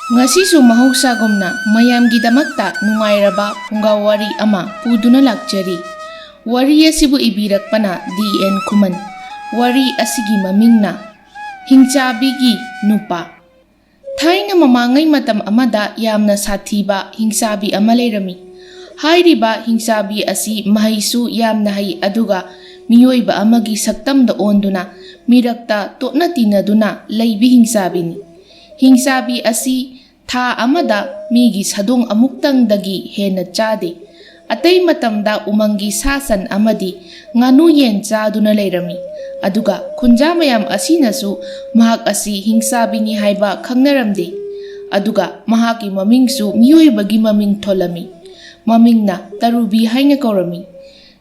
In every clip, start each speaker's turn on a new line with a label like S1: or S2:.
S1: Ngasisu mahusagumna mayamgidamakta nungairaba pungawari ama puduna lakjari. Wari asibu ibirakpana D.N. Kuman. Wari asigi mamingna Hingchabigi Nupa. Thaina mamangay matam amada yamna sathiba hingsabi ama leirami. Hairiba hingsabi asi mahaisu yamna hai aduga miyoiba amagi saktamda onduna mirakta totna tinaduna laibi hingsabini. Hingsabi asi tha amada migi sadong amuktangdagi hena chade. Atay matamda umangi sasan amadi nganu yen chaduna leirami. Aduga kunja mayam asinasu mahak asi hingsabini haiba khangnaramde. Aduga mahaki mamingsu miyoibagi maming tholami. Mamingna Tarubi haina kaurami.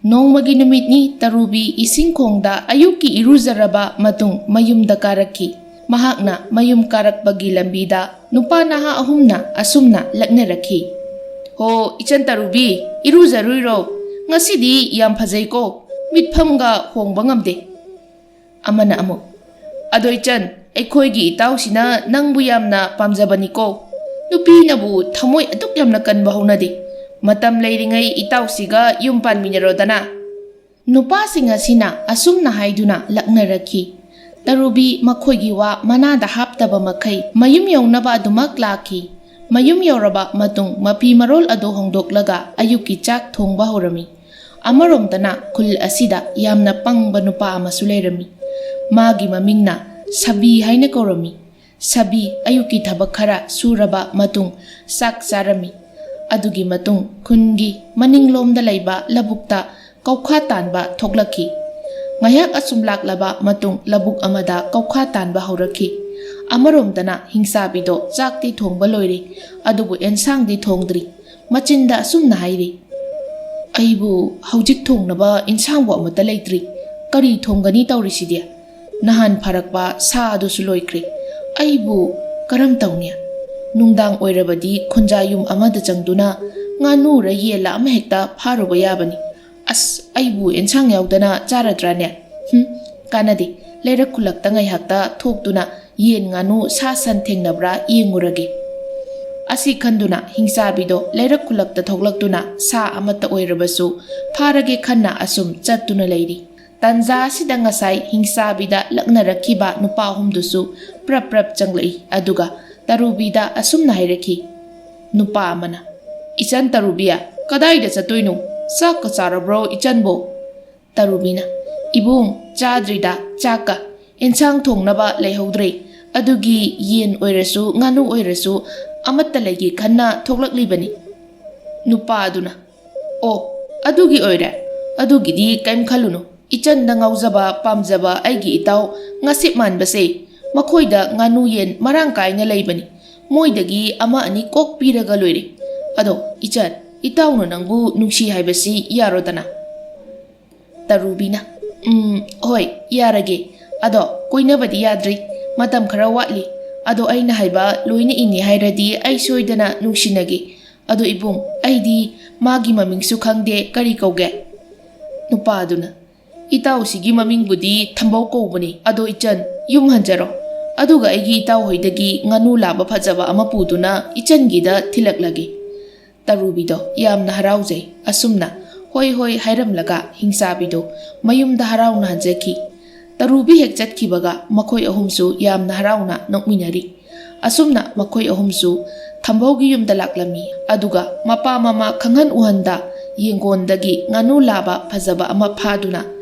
S1: Nongmagi numitni Tarubi ising khongda ayuki iruzaraba matung mayumda karaki. Mahakna mayum karakbagi lambida nupa naha ahumna asumna laknaraki. Ho ichan Tarubi iruzaruiro ngasidi yam phajai ko mitphamga hongba ngamde. Amana amu ado ichan aikhoigi itawsina nangbu yamna pamjabani ko. Nupi nabu thamoi atuk yamna kanba haunade. Matam leiringai itawsiga yum panminarodana. Nupasinga sina asumna haiduna laknaraki. Tarubi makhoigi wa manada haptaba makai mayum yawnaba adumak laki. Mayum yauraba matung mapi marol ado hongdoklaga ayuki chak thongba horami. Amaromdana khul asida yamna pangba nupa amasu leirami. Magi mamingna Sabi haina kaurami. Sabi ayuki thabak khara suraba matung sak sarami. Adugi matung khungi maninglomda laiba labukta kaukha tanba thoklaki. Ngayak asumlaklaba matung labuk amada kaukha tanba hauraki. Amaromdana hingsabido chakti thongba loire adubu ensangdi thongdri. Machinda asumna hairi. Aibu haujik thongnaba insangbo amata leitri. Kari thonggani taurisidia. Nahan pharakba sa adusu loikre. Aibu karam tawnya. Nungdang oirabadi khunjayum amada changduna nganu ra yela ama hekta pharuba yabani. As aibu ensang yaudana charadranya. Kanadi lerak kulakta ngai hakta thokduna yen nganu sa san thengnabra yengurage. Asi khanduna hingsabido lerak kulakta thoklaktuna sa amata oirabasu pharage khanna asum chattuna leiri. Tanja sida ngasai hingsabida laknarakiba nupa humdusu prap changlai aduga Tarubida asumna hairaki. Nupa amana Ichan Tarubiya kadaida chatoinu sak charabro ichanbo. Tarubina Ibung chadrida chaka ensang thongnaba leihodre adugi yen oirasu nganu oirasu amatta legi khanna thoklaklibani. Nupa aduna O adugi oira adugidi kaim khalunu. Ichan da ngauzaba pamjaba aigi itaw ngasip manbase makhoida nganu yen marang kaina leibani. Moidagi ama ani kok piraga loire. Ado ichan itawno nangbu nungsi haibasi yarodana. Tarubina hoi yarage. Ado koinabadi yadri matam khara watli. Ado aina haiba loina ini hairadi ai soidana nungsinage. Ado ibung aidi magi mamingsu khangde kari kauge. Nupa aduna Itaw sigi maming budi thambau koubani. Ado ichan yum hanjaro. Aduga aigi itaw hoidagi nganu laba phajaba ama puduna ichan gida thilaklagi. Tarubido yamna haraujai asumna hoi hoi hairamlaga hingsabido mayumda harauna hanjaki. Tarubi hek chatkibaga makhoi ahumsu yamna harauna nokminari. Asumna makhoi ahumsu thambaugi yumda laklami. Aduga mapa mama khanghan uhanda yengondagi nganu laba phajaba ama phaduna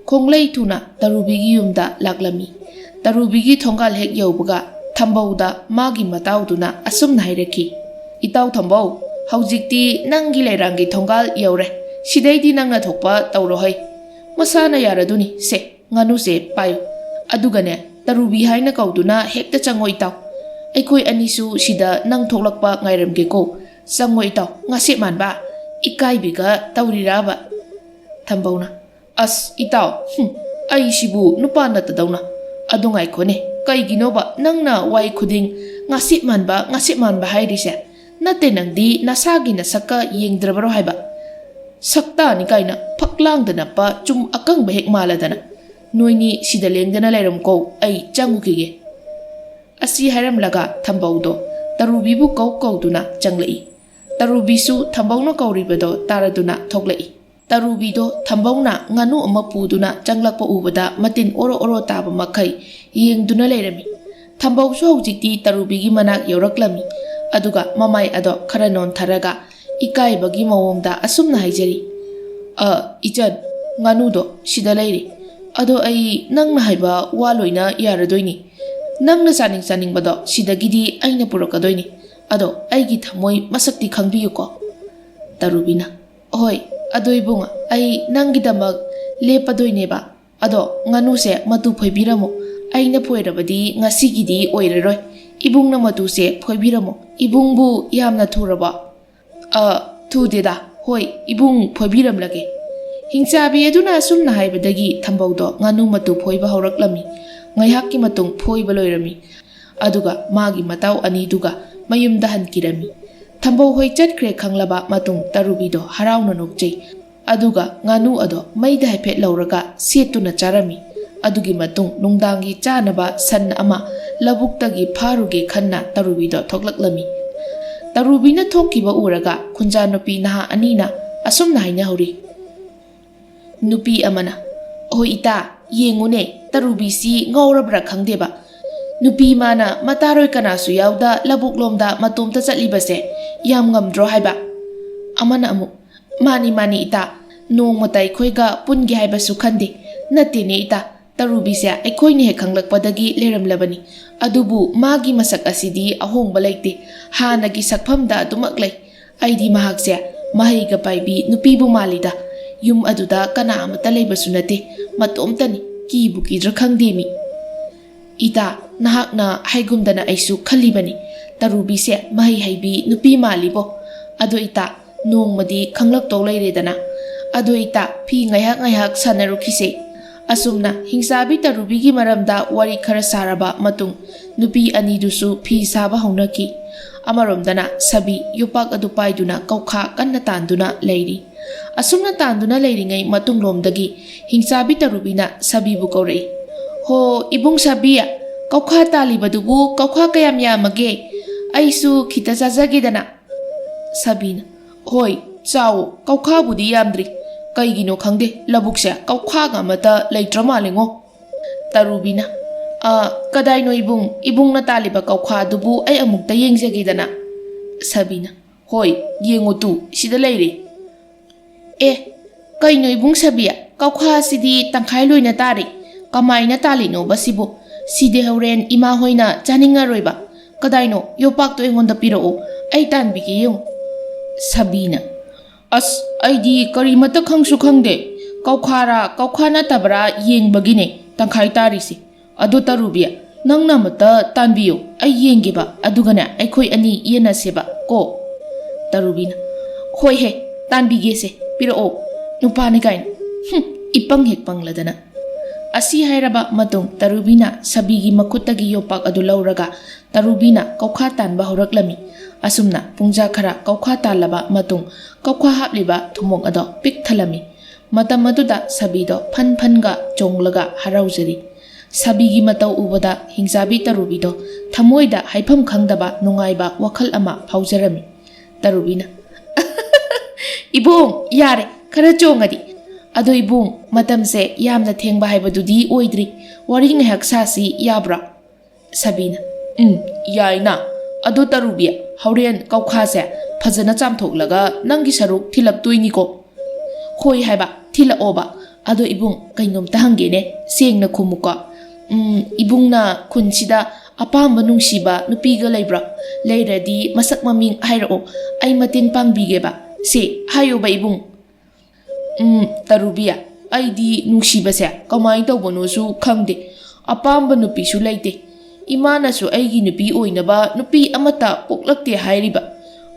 S1: Konglai tuna Tarubigi yumda laklami. Tarubigi thongal hek yaubaga thambauda magi matauduna asumna hairaki. Itaw thambau haujikti nangi leirangi thongal yaure. Sidaidi nangna thokpa taurohai. Masana yaraduni se nganu se payo. Adugane Tarubi haina kauduna hekta chango itaw. Aikoi anisu sida nang thoklakpa ngairamge ko. Chango itaw ngasi manba ikaibiga tauriraba. Thambauna As itaw ai sibu nupa na tadawna. Adungai ko ne kaiginoba nangna wai khuding ngasip manba hairise. Nate nangdi nasagi na saka yengdrabaro haiba. Sakta ni kaina paklangdana pa chum akang bahek maladana. Noini sida lengdana leiram ko ai changukige. Asi hairam laga thambaudo ꯇꯔꯨꯕꯤꯕꯨ ꯀꯧꯗꯨꯅ ꯆꯪꯂꯛꯏ꯫ ꯇꯔꯨꯕꯤꯁꯨ ꯊꯝꯕꯧꯅ ꯀꯧꯔꯤꯕꯗꯣ ꯇꯥꯔꯗꯨꯅ ꯊꯣꯛꯂꯛꯏ꯫ ꯇꯔꯨꯕꯤꯗꯣ ꯊꯝꯕꯧꯅ ꯉꯥꯅꯨ ꯑꯃ ꯄꯨꯗꯨꯅ ꯆꯪꯂꯛꯄ ꯎꯕꯗ ꯃꯇꯤꯟ ꯑꯣꯔꯣ ꯑꯣꯔꯣ ꯇꯥꯕ ꯃꯈꯩ ꯌꯦꯡꯗꯨꯅ ꯂꯩꯔꯝꯃꯤ꯫ ꯊꯝꯕꯧꯁꯨ ꯍꯧꯖꯤꯛꯇꯤ ꯇꯔꯨꯕꯤꯒꯤ ꯃꯅꯥꯛ ꯌꯧꯔꯛꯂꯝꯃꯤ꯫ ꯑꯗꯨꯒ ꯃꯃꯥꯏ ꯑꯗꯣ ꯈꯔ ꯅꯣꯟꯊꯔꯒ ꯏꯀꯥꯏꯕꯒꯤ ꯃꯑꯣꯡꯗ ꯑꯁꯨꯝꯅ ꯍꯥꯏꯖꯔꯤ, ꯏꯆꯟ, ꯉꯥꯅꯨꯗꯣ ꯁꯤꯗ ꯂꯩꯔꯤ꯫ ꯑꯗꯣ ꯑꯩ ꯅꯪꯅ ꯍꯥꯏꯕ ꯋꯥ ꯂꯣꯏꯅ ꯌꯥꯔꯗꯣꯏꯅꯤ꯫ ꯅꯪꯅ ꯆꯥꯅꯤꯡꯕꯗꯣ ꯁꯤꯗꯒꯤꯗꯤ ꯑꯩꯅ ꯄꯨꯔꯛꯀꯗꯣꯏꯅꯤ꯫ ꯑꯗꯣ ꯑꯩꯒꯤ ꯊꯃꯣꯏ ꯃꯁꯛꯇꯤ ꯈꯪꯕꯤꯌꯨꯀꯣ꯫ ꯇꯔꯨꯕꯤꯅ, ꯍꯣꯏ, ꯑꯗꯣ ꯏꯕꯨꯡ, ꯑꯩ ꯅꯪꯒꯤꯗꯃꯛ ꯂꯦꯞꯄꯗꯣꯏꯅꯦꯕ꯫ ꯑꯗꯣ ꯉꯥꯅꯨꯁꯦ ꯃꯇꯨ ꯐꯣꯏꯕꯤꯔꯝꯃꯣ꯫ ꯑꯩꯅ ꯐꯣꯏꯔꯕꯗꯤ ꯉꯁꯤꯒꯤꯗꯤ ꯑꯣꯏꯔꯔꯣꯏ꯫ ꯏꯕꯨꯡꯅ ꯃꯇꯨꯁꯦ ꯐꯣꯏꯕꯤꯔꯝꯃꯣ꯫ ꯏꯕꯨꯡꯕꯨ ꯌꯥꯝꯅ ꯊꯨꯔꯕꯣ? ꯊꯨꯗꯦꯗ, ꯍꯣꯏ, ꯏꯕꯨꯡ ꯐꯣꯏꯕꯤꯔꯝꯂꯒꯦ꯫ ꯍꯤꯡꯆꯥꯕꯤ ꯑꯗꯨꯅ ꯑꯁꯨꯝꯅ ꯍꯥꯏꯕꯗꯒꯤ ꯊꯝꯕꯧꯗꯣ ꯉꯥꯅꯨ ꯃꯇꯨ ꯐꯣꯏꯕ ꯍꯧꯔꯛꯂꯝꯃꯤ꯫ ꯉꯥꯏꯍꯥꯛꯀꯤ ꯃꯇꯨꯡ ꯐꯣꯏꯕ ꯂꯣꯏꯔꯝꯃꯤ꯫ ꯑꯗꯨꯒ ꯃꯥꯒꯤ ꯃꯇꯥꯎ ꯑꯅꯤꯗꯨꯒ ꯃꯌꯨꯝꯗ ꯍꯟꯈꯤꯔꯝꯃꯤ꯫ ꯊꯝꯕꯧ ꯍꯣꯏ ꯆꯠꯈ꯭ꯔꯦ ꯈꯪꯂꯕ ꯃꯇꯨꯡ ꯇꯔꯨꯕꯤꯗꯣ ꯍꯔꯥꯎꯅ ꯅꯣꯛꯆꯩ꯫ ꯑꯗꯨꯒ ꯉꯥꯅꯨ ꯑꯗꯣ ꯃꯩꯗ ꯍꯥꯏꯐꯦꯠ ꯂꯧꯔꯒ ꯁꯦꯠꯇꯨꯅ ꯆꯥꯔꯝꯃꯤ꯫ ꯑꯗꯨꯒꯤ ꯃꯇꯨꯡ ꯅꯨꯡꯗꯥꯡꯒꯤ ꯆꯥꯅꯕ ꯁꯟ ꯑꯃ ꯂꯧꯕꯨꯛꯇꯒꯤ ꯐꯥꯔꯨꯒꯦ ꯈꯟꯅ ꯇꯔꯨꯕꯤꯗꯣ ꯊꯣꯛꯂꯛꯂꯝꯃꯤ꯫ ꯇꯔꯨꯕꯤꯅ ꯊꯣꯛꯈꯤꯕ ꯎꯔꯒ ꯈꯨꯟꯖꯥ ꯅꯨꯄꯤ ꯅꯍꯥ ꯑꯅꯤꯅ ꯑꯁꯨꯝꯅ ꯍꯥꯏꯅꯍꯧꯔꯤ꯫ ꯅꯨꯄꯤ ꯑꯃꯅ, ꯑꯍꯣꯏ ꯏꯇꯥ, ꯌꯦꯡꯉꯨꯅꯦ, ꯇꯔꯨꯕꯤꯁꯤ ꯉꯥꯎꯔꯕ꯭ꯔꯥ ꯈꯪꯗꯦꯕ꯫ ꯅꯨꯄꯤ ꯃꯥꯅ ꯃꯇꯥꯔꯣꯏ ꯀꯅꯥꯁꯨ ꯌꯥꯎꯗ ꯂꯧꯕꯨꯛꯂꯣꯝꯗ ꯃꯇꯣꯝꯇ ꯆꯠꯂꯤꯕꯁꯦ ꯌꯥꯝ ꯉꯝꯗ꯭ꯔꯣ ꯍꯥꯏꯕ꯫ ꯑꯃꯅ ꯑꯃꯨꯛ, ꯃꯥꯅꯤ ꯏꯇꯥ, ꯅꯣꯡꯃꯇ ꯑꯩꯈꯣꯏꯒ ꯄꯨꯟꯒꯦ ꯍꯥꯏꯕꯁꯨ ꯈꯟꯗꯦ꯫ ꯅꯠꯇꯦꯅꯦ ꯏꯇꯥ, ꯇꯔꯨꯕꯤꯁꯦ ꯑꯩꯈꯣꯏꯅ ꯍꯦꯛ ꯈꯪꯂꯛꯄꯗꯒꯤ ꯂꯩꯔꯝꯂꯕꯅꯤ꯫ ꯑꯗꯨꯕꯨ ꯃꯥꯒꯤ ꯃꯁꯛ ꯑꯁꯤꯗꯤ ꯑꯍꯣꯡꯕ ꯂꯩꯇꯦ, ꯍꯥꯟꯅꯒꯤ ꯁꯛꯐꯝꯗ ꯑꯗꯨꯃꯛ ꯂꯩ꯫ ꯑꯩꯗꯤ ꯃꯍꯥꯛꯁꯦ ꯃꯍꯩꯒ ꯄꯥꯏꯕꯤ ꯅꯨꯄꯤꯕꯨ ꯃꯥꯜꯂꯤꯗ꯫ ꯌꯨꯝ ꯑꯗꯨꯗ ꯀꯅꯥ ꯑꯃꯠꯇ ꯂꯩꯕꯁꯨ ꯅꯠꯇꯦ, ꯃꯇꯣꯝꯇꯅꯤ, ꯀꯤꯕꯨ ꯀꯤꯗ꯭ꯔꯥ ꯈꯪꯗꯦꯃꯤ꯫ ꯏꯇꯥ, ꯅꯍꯥꯛꯅ ꯍꯥꯏꯒꯨꯝꯗꯅ ꯑꯩꯁꯨ ꯈꯜꯂꯤꯕꯅꯤ, ꯇꯔꯨꯕꯤꯁꯦ ꯃꯍꯩ ꯍꯩꯕꯤ ꯅꯨꯄꯤ ꯃꯥꯜꯂꯤꯕꯣ꯫ ꯑꯗꯣ ꯏꯇꯥ, ꯅꯣꯡꯃꯗꯤ ꯈꯪꯂꯛꯇꯧ ꯂꯩꯔꯦꯗꯅ꯫ ꯑꯗꯣ ꯏꯇꯥ, ꯐꯤ ꯉꯥꯏꯍꯥꯛ ꯁꯥꯟꯅꯔꯨꯈꯤꯁꯦ꯫ ꯑꯁꯨꯝꯅ ꯍꯤꯡꯆꯥꯕꯤ ꯇꯔꯨꯕꯤꯒꯤ ꯃꯔꯝꯗ ꯋꯥꯔꯤ ꯈꯔ ꯁꯥꯔꯕ ꯃꯇꯨꯡ ꯅꯨꯄꯤ ꯑꯅꯤꯗꯨꯁꯨ ꯐꯤ ꯁꯥꯕ ꯍꯧꯅꯈꯤ꯫ ꯑꯃꯔꯣꯝꯗꯅ ꯁꯕꯤ ꯌꯣꯄꯥꯛ ꯑꯗꯨ パꯏꯗꯨꯅ ꯀꯧꯈꯥ ꯀꯟꯅ ꯇꯥꯟꯗꯨꯅ ꯂꯩꯔꯤ꯫ ꯑꯁꯨꯝꯅ ꯇꯥꯟꯗꯨꯅ ꯂꯩꯔꯤꯉꯩ ꯃꯇꯨꯡꯂꯣꯝꯗꯒꯤ ꯍꯤꯡꯆꯥꯕꯤ ꯇꯔꯨꯕꯤꯅ ꯁꯕꯤꯕꯨ ꯀꯧꯔꯛꯏ꯫ ꯍꯣ ꯏꯕꯨꯡ ꯁꯕꯤ, ꯀꯧꯈꯥ ꯇꯥꯜꯂꯤꯕꯗꯨꯕꯨ ꯀꯧꯈꯥ ꯀꯌꯥꯝ ꯌꯥꯝꯃꯒꯦ? ꯑꯩꯁꯨ ꯈꯤꯇ ꯆꯥꯖꯒꯦꯗꯅ꯫ ꯁꯕꯤꯅ, ꯍꯣꯏ, ꯆꯥꯎꯋꯣ, ꯀꯧꯈꯥꯕꯨꯗꯤ ꯌꯥꯝꯗ꯭ꯔꯤ꯫ ꯀꯩꯒꯤꯅꯣ ꯈꯪꯗꯦ, ꯂꯧꯕꯨꯛꯁꯦ ꯀꯧꯈꯥꯒ ꯑꯃꯠꯇ ꯂꯩꯇ꯭ꯔ ꯃꯥꯜꯂꯦꯉꯣ꯫ ꯇꯔꯨꯕꯤꯅ, ꯀꯗꯥꯏꯅꯣ ꯏꯕꯨꯡ, ꯏꯕꯨꯡꯅ ꯇꯥꯜꯂꯤꯕ ꯀꯧꯈꯥꯗꯨꯕꯨ ꯑꯩ ꯑꯃꯨꯛꯇ ꯌꯦꯡꯖꯒꯦꯗꯅ꯫ ꯁꯕꯤꯅ, ꯍꯣꯏ, ꯌꯦꯡꯉꯨ ꯇꯨ, ꯁꯤꯗ ꯂꯩꯔꯦ꯫ ꯀꯩꯅꯣ ꯏꯕꯨꯡ ꯁꯕꯤ, ꯀꯧꯈꯥꯁꯤꯗꯤ ꯇꯪꯈꯥꯏ ꯂꯣꯏꯅ ꯇꯥꯔꯦ꯫ ꯀꯃꯥꯏꯅ ꯇꯥꯜꯂꯤꯅꯣꯕ ꯁꯤꯕꯨ? ꯁꯤꯗꯤ ꯍꯣꯔꯦꯟ ꯏꯃꯥ ꯍꯣꯏꯅ ꯆꯥꯅꯤꯡꯉꯔꯣꯏꯕ꯫ ꯀꯗꯥꯏꯅꯣ, ꯌꯣꯄꯥꯛꯇꯣ ꯑꯩꯉꯣꯟꯗ ꯄꯤꯔꯛꯑꯣ, ꯑꯩ ꯇꯥꯟꯕꯤꯒꯦ ꯌꯦꯡꯉꯨ꯫ ꯁꯕꯤꯅ, ꯑꯁ, ꯑꯩꯗꯤ ꯀꯔꯤꯃꯠꯇ ꯈꯪꯁꯨ ꯈꯪꯗꯦ꯫ ꯀꯧꯈꯥꯔꯥ ꯀꯧꯈꯥ ꯅꯠꯇꯕ꯭ꯔꯥ ꯌꯦꯡꯕꯒꯤꯅꯦ ꯇꯪꯈꯥꯏ ꯇꯥꯔꯤꯁꯦ꯫ ꯑꯗꯣ ꯇꯔꯨꯕꯤ, ꯅꯪꯅ ꯑꯃꯠꯇ ꯇꯥꯟꯕꯤꯌꯨ, ꯑꯩ ꯌꯦꯡꯒꯦꯕ, ꯑꯗꯨꯒꯅꯦ ꯑꯩꯈꯣꯏ ꯑꯅꯤ ꯌꯦꯟꯅꯁꯦꯕ ꯀꯣ꯫ ꯇꯔꯨꯕꯤꯅ, ꯍꯣꯏꯍꯦ, ꯇꯥꯟꯕꯤꯒꯦꯁꯦ, ꯄꯤꯔꯛꯑꯣ, ꯅꯨꯄꯥꯅꯤ ꯀꯥꯏꯅ, ꯏꯄꯪ ꯍꯦꯛ ꯄꯪꯂꯗꯅ꯫ ꯑꯁꯤ ꯍꯥꯏꯔꯕ ꯃꯇꯨꯡ ꯇꯔꯨꯕꯤꯅ ꯁꯕꯤꯒꯤ ꯃꯈꯨꯠꯇꯒꯤ ꯌꯣꯄꯥꯛ ꯑꯗꯨ ꯂꯧꯔꯒ ꯇꯔꯨꯕꯤꯅ ꯀꯧꯈꯥ ꯇꯥꯟꯕ ꯍꯧꯔꯛꯂꯝꯃꯤ꯫ ꯑꯁꯨꯝꯅ ꯄꯨꯡꯖꯥ ꯈꯔ ꯀꯧꯈꯥ ꯇꯥꯜꯂꯕ ꯃꯇꯨꯡ ꯀꯧꯈꯥ ꯍꯥꯞꯂꯤꯕ ꯊꯨꯃꯣꯛ ꯑꯗꯣ ꯄꯤꯛ ꯊꯜꯂꯝꯃꯤ꯫ ꯃꯇꯝ ꯑꯗꯨꯗ ꯁꯕꯤꯗꯣ ꯐꯟꯒ ꯆꯣꯡꯂꯒ ꯍꯔꯥꯎꯖꯔꯤ꯫ ꯁꯕꯤꯒꯤ ꯃꯇꯧ ꯎꯕꯗ ꯍꯤꯡꯆꯥꯕꯤ ꯇꯔꯨꯕꯤꯗꯣ ꯊꯃꯣꯏꯗ ꯍꯥꯏꯐꯝ ꯈꯪꯗꯕ ꯅꯨꯡꯉꯥꯏꯕ ꯋꯥꯈꯜ ꯑꯃ ꯐꯥꯎꯖꯔꯝꯃꯤ꯫ ꯇꯔꯨꯕꯤꯅ, ꯏꯕꯨꯡ, ꯌꯥꯔꯦ, ꯈꯔ ꯆꯣꯡꯉꯗꯤ꯫ ꯑꯗꯣ ꯏꯕꯨꯡ, ꯃꯇꯝꯁꯦ ꯌꯥꯝꯅ ꯊꯦꯡꯕ ꯍꯥꯏꯕꯗꯨꯗꯤ ꯑꯣꯏꯗ꯭ꯔꯤ, ꯋꯥꯔꯤ ꯉꯥꯏꯍꯥꯛ ꯁꯥꯁꯤ ꯌꯥꯕ꯭ꯔꯥ? ꯁꯕꯤꯅ, ꯌꯥꯏꯅ꯫ ꯑꯗꯣ ꯇꯔꯨꯕꯤ, ꯍꯣꯔꯦꯟ ꯀꯧꯈꯥꯁꯦ ꯐꯖꯅ ꯆꯥꯝꯊꯣꯛꯂꯒ ꯅꯪꯒꯤ ꯁꯔꯨꯛ ꯊꯤꯜꯂꯛꯇꯣꯏꯅꯤꯀꯣ꯫ ꯍꯣꯏ ꯍꯥꯏꯕ, ꯊꯤꯜꯂꯛꯑꯣꯕ꯫ ꯑꯗꯣ ꯏꯕꯨꯡ, ꯀꯩꯅꯣꯝꯇ ꯍꯪꯒꯦꯅꯦ, ꯁꯦꯡꯅ ꯈꯨꯝꯃꯨꯀꯣ꯫ ꯏꯕꯨꯡꯅ ꯈꯨꯟꯁꯤꯗ ꯑꯄꯥꯝꯕ ꯅꯨꯡꯁꯤꯕ ꯅꯨꯄꯤꯒ ꯂꯩꯕ꯭ꯔꯥ? ꯂꯩꯔꯗꯤ ꯃꯁꯛ ꯃꯃꯤꯡ ꯍꯥꯏꯔꯛꯑꯣ, ꯑꯩ ꯃꯇꯦꯡ ꯄꯥꯡꯕꯤꯒꯦꯕ꯫ ꯁꯦ ꯍꯥꯏꯌꯣꯕ ꯏꯕꯨꯡ꯫ ꯇꯔꯨꯕꯤ, ꯑꯩꯗꯤ ꯅꯨꯡꯁꯤꯕꯁꯦ ꯀꯃꯥꯏꯅ ꯇꯧꯕꯅꯣꯁꯨ ꯈꯪꯗꯦ, ꯑꯄꯥꯝꯕ ꯅꯨꯄꯤꯁꯨ ꯂꯩꯇꯦ꯫ ꯏꯃꯥꯅꯁꯨ ꯑꯩꯒꯤ ꯅꯨꯄꯤ ꯑꯣꯏꯅꯕ ꯅꯨꯄꯤ ꯑꯃꯠꯇ ꯄꯣꯛꯂꯛꯇꯦ ꯍꯥꯏꯔꯤꯕ꯫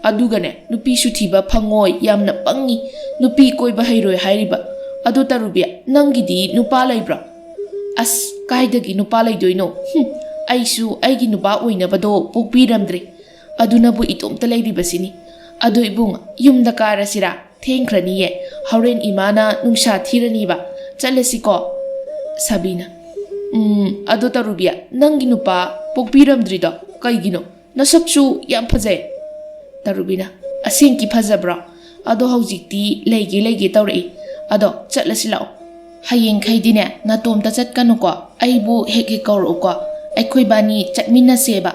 S1: ꯑꯗꯨꯒꯅꯦ, ꯅꯨꯄꯤꯁꯨ ꯊꯤꯕ ꯐꯪꯉꯣꯏ, ꯌꯥꯝꯅ ꯄꯪꯉꯤ, ꯅꯨꯄꯤ ꯀꯣꯏꯕ ꯍꯩꯔꯣꯏ ꯍꯥꯏꯔꯤꯕ꯫ ꯑꯗꯣ ꯇꯔꯨꯕꯤ, ꯅꯪꯒꯤꯗꯤ ꯅꯨꯄꯥ ꯂꯩꯕ꯭ꯔꯥ? ꯑꯁ, ꯀꯥꯏꯗꯒꯤ ꯅꯨꯄꯥ ꯂꯩꯗꯣꯏꯅೋ? ꯑꯩꯁꯨ ꯑꯩꯒꯤ ꯅꯨꯄꯥ ꯑꯣꯏꯅꯕꯗꯣ ꯄꯣꯛꯄꯤꯔꯝꯗ꯭ꯔꯦ, ꯑꯗꯨꯅꯕꯨ ꯏꯇꯣꯝꯇ ꯂꯩꯔꯤꯕꯁꯤꯅꯤ꯫ ꯑꯗꯣ ꯏꯕꯨꯡ, ꯌꯨꯝꯗ ꯀꯥꯔꯁꯤꯔꯥ? ꯊꯦꯡꯈ꯭ꯔꯅꯤꯌꯦ, ꯍꯣꯔꯦꯟ ꯏꯃꯥꯅ ꯅꯨꯡꯁꯥ ꯊꯤꯔꯅꯤꯕ, ꯆꯠꯂꯁꯤꯀꯣ꯫ ꯁꯕꯤꯅ, ꯑꯗꯣ ꯇꯔꯨꯕꯤ, ꯅꯪꯒꯤ ꯅꯨꯄꯥ ꯄꯣꯛꯄꯤꯔꯝꯗ꯭ꯔꯤꯗꯣ ꯀꯩꯒꯤꯅꯣ? nasaksu yam phajai. Tarubina asengki phajabra ado haujikti leige taurei ado chatlasi lao. Hayeng khaidine natomta chatkanu ko aibu hek kauru ko aikhoi bani chatmina seba.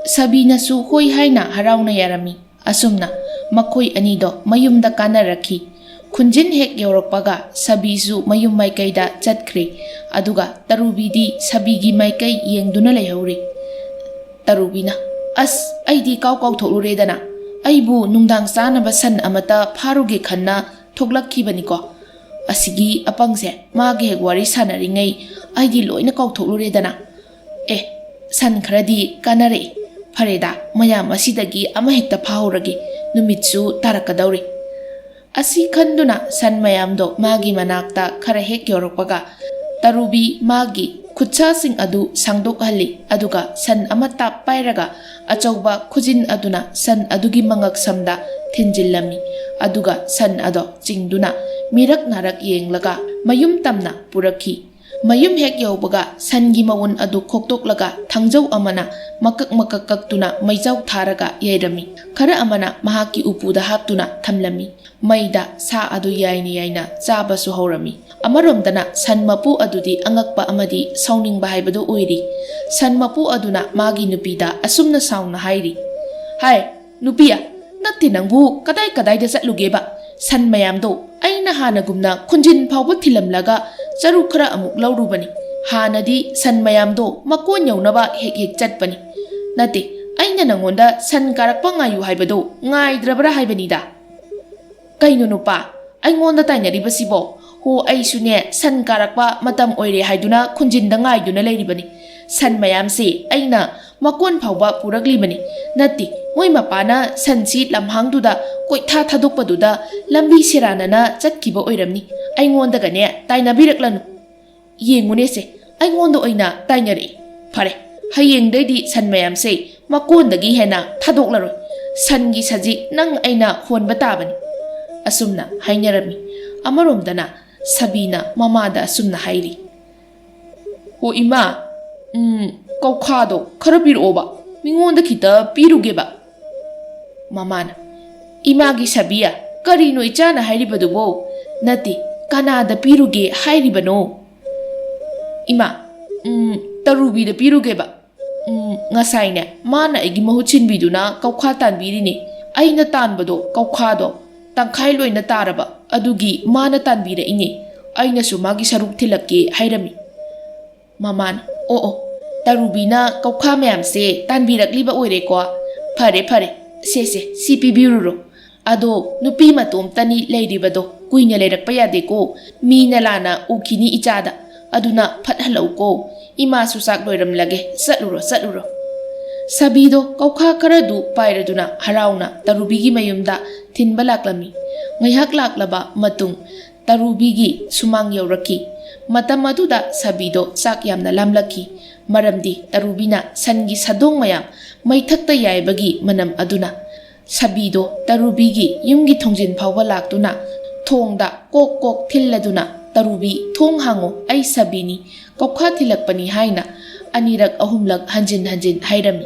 S1: Sabina su hoi haina harauna yarami asumna makhoi anido mayumda kanarakhi. Khunjin hek yorokpaga sabisu mayum maikaida chatkre aduga tarubidi sabigi maikai yengduna leihori. Tarubina as aidi kaw tholure dana aibu nungdang sanaba san amata pharuge khanna thoklakhi ko. Asigi apangse mage hek wari sanaringai aidi loina kaw tholure dana. San kharadi kanare fareda mayam asidagi ama hekta phahurage numitsu tarakadauri. Asi khanduna san mayamdo magi manakta khara hek yorokpaga tarubi magi khutsa sing adu sangdok halli aduga san amata pairaga achauba khujin aduna san adugi mangak samda thinjillami aduga san ado chingduna mirak narak yenglaga mayum tamna purakhi. Mayum hek yaubaga sangi mawun adu khoktoklaga thangjau amana makak kaktuna maijau tharaga yairami khara amana mahaki upuda haptuna thamlami maida sa adu yaina chaba su horami. Amaromdana san mapu adudi angakpa amadi sauning bahaibadu oiri. San mapu aduna magi nupida asumna sauna hairi. Hai nupia natti nangbu kadai da chatlugeba san mayamdo aina hanagumna khunjin phawba thilamlaga charu khara amuk laurubani. Hanadi san mayamdo makon yaunaba hek chatpani. Nate aina nangonda san karakpa ngayu haibado ngaidrabra haibanida. Kaino nupa aingonda tainaribasibo ho aisune san karakpa matam oire haiduna khunjinda ngaiduna leiribani. San mayamse aina makon phawba puraglibani. Nati moi mapana sansi lamhangduda koitha thadokpaduda lambi siranana chatkiba oiramni. Aingonda gane tainabiraklanu. Yengune se aingonda oina tainare. Phare hayengdai san mayamse makondagi hena thadoklaroi. Sangi saji nang aina honba tabani. Asumna hainarami. Amaromdana Sabina mamada asumna hairi. Ho ima kaukado khara piroba mingonda khita pirugeba. Mamana imagi sabia karino ichana hairibadubo nati kanada piruge hairibano. Ima tarubi da pirugeba. Ngasaine mana igi mahuchin biduna kaukha tanbirini aina tanbado kaukado tangkhai loina taraba adugi mana tanbira ine aina su magi saruk thilakke hairami. Mamana tarubina kaukha mayam se tanbirakliba oire ko phare se si pibiruro ado nupi matom tani leiribado kuina leirakpa yade ko mina lana ukini ichada aduna phathalau ko ima su sak loiram lage satluro. Sabido kaukha karadu pairaduna harauna tarubigi mayumda thinba laklami. Ngaihak laklaba matung tarubigi sumang yauraki. Matam aduda sabido sak yamna lamlaki. Maramdi tarubina sangi sadong mayam maithakta yaibagi manam aduna. Sabido tarubigi yumgi thongjin phawba laktuna thongda kok thilladuna tarubi thong hango ai sabini kaukha thilakpani haina anirak ahumlak hanjin hairami.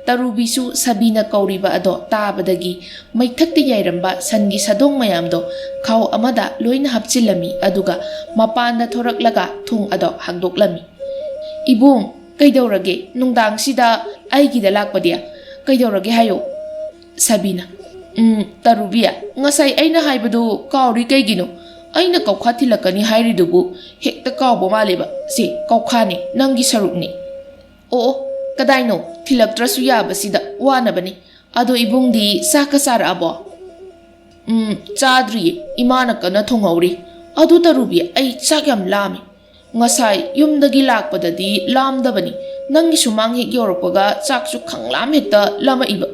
S1: Tarubisu sabina kauriba ado tabadagi maithakta yairamba sangi sadong mayamdo khaw amada loina hapchilami aduga mapanda thoraklaga thong ado hangdoklami. Ibung kaidorage nungdang sida aigida lakpadia kaidorage hayo. Sabina tarubia ngasai aina haibadu kauri kaigino aina kaukha thilakani hairidubu hekta kawbo maleba se kaukhani nangi sarukni. Kadaino thilaktrasu yabasida wanabani ado ibungdi saka sara abo. Chadri imana kana thonghauri adu tarubi ai chak yam lami. Ngasai yumdagi lakpadadi lamdabani nangi sumang hek yoroppaga chaksu khanglam hekta lama iba.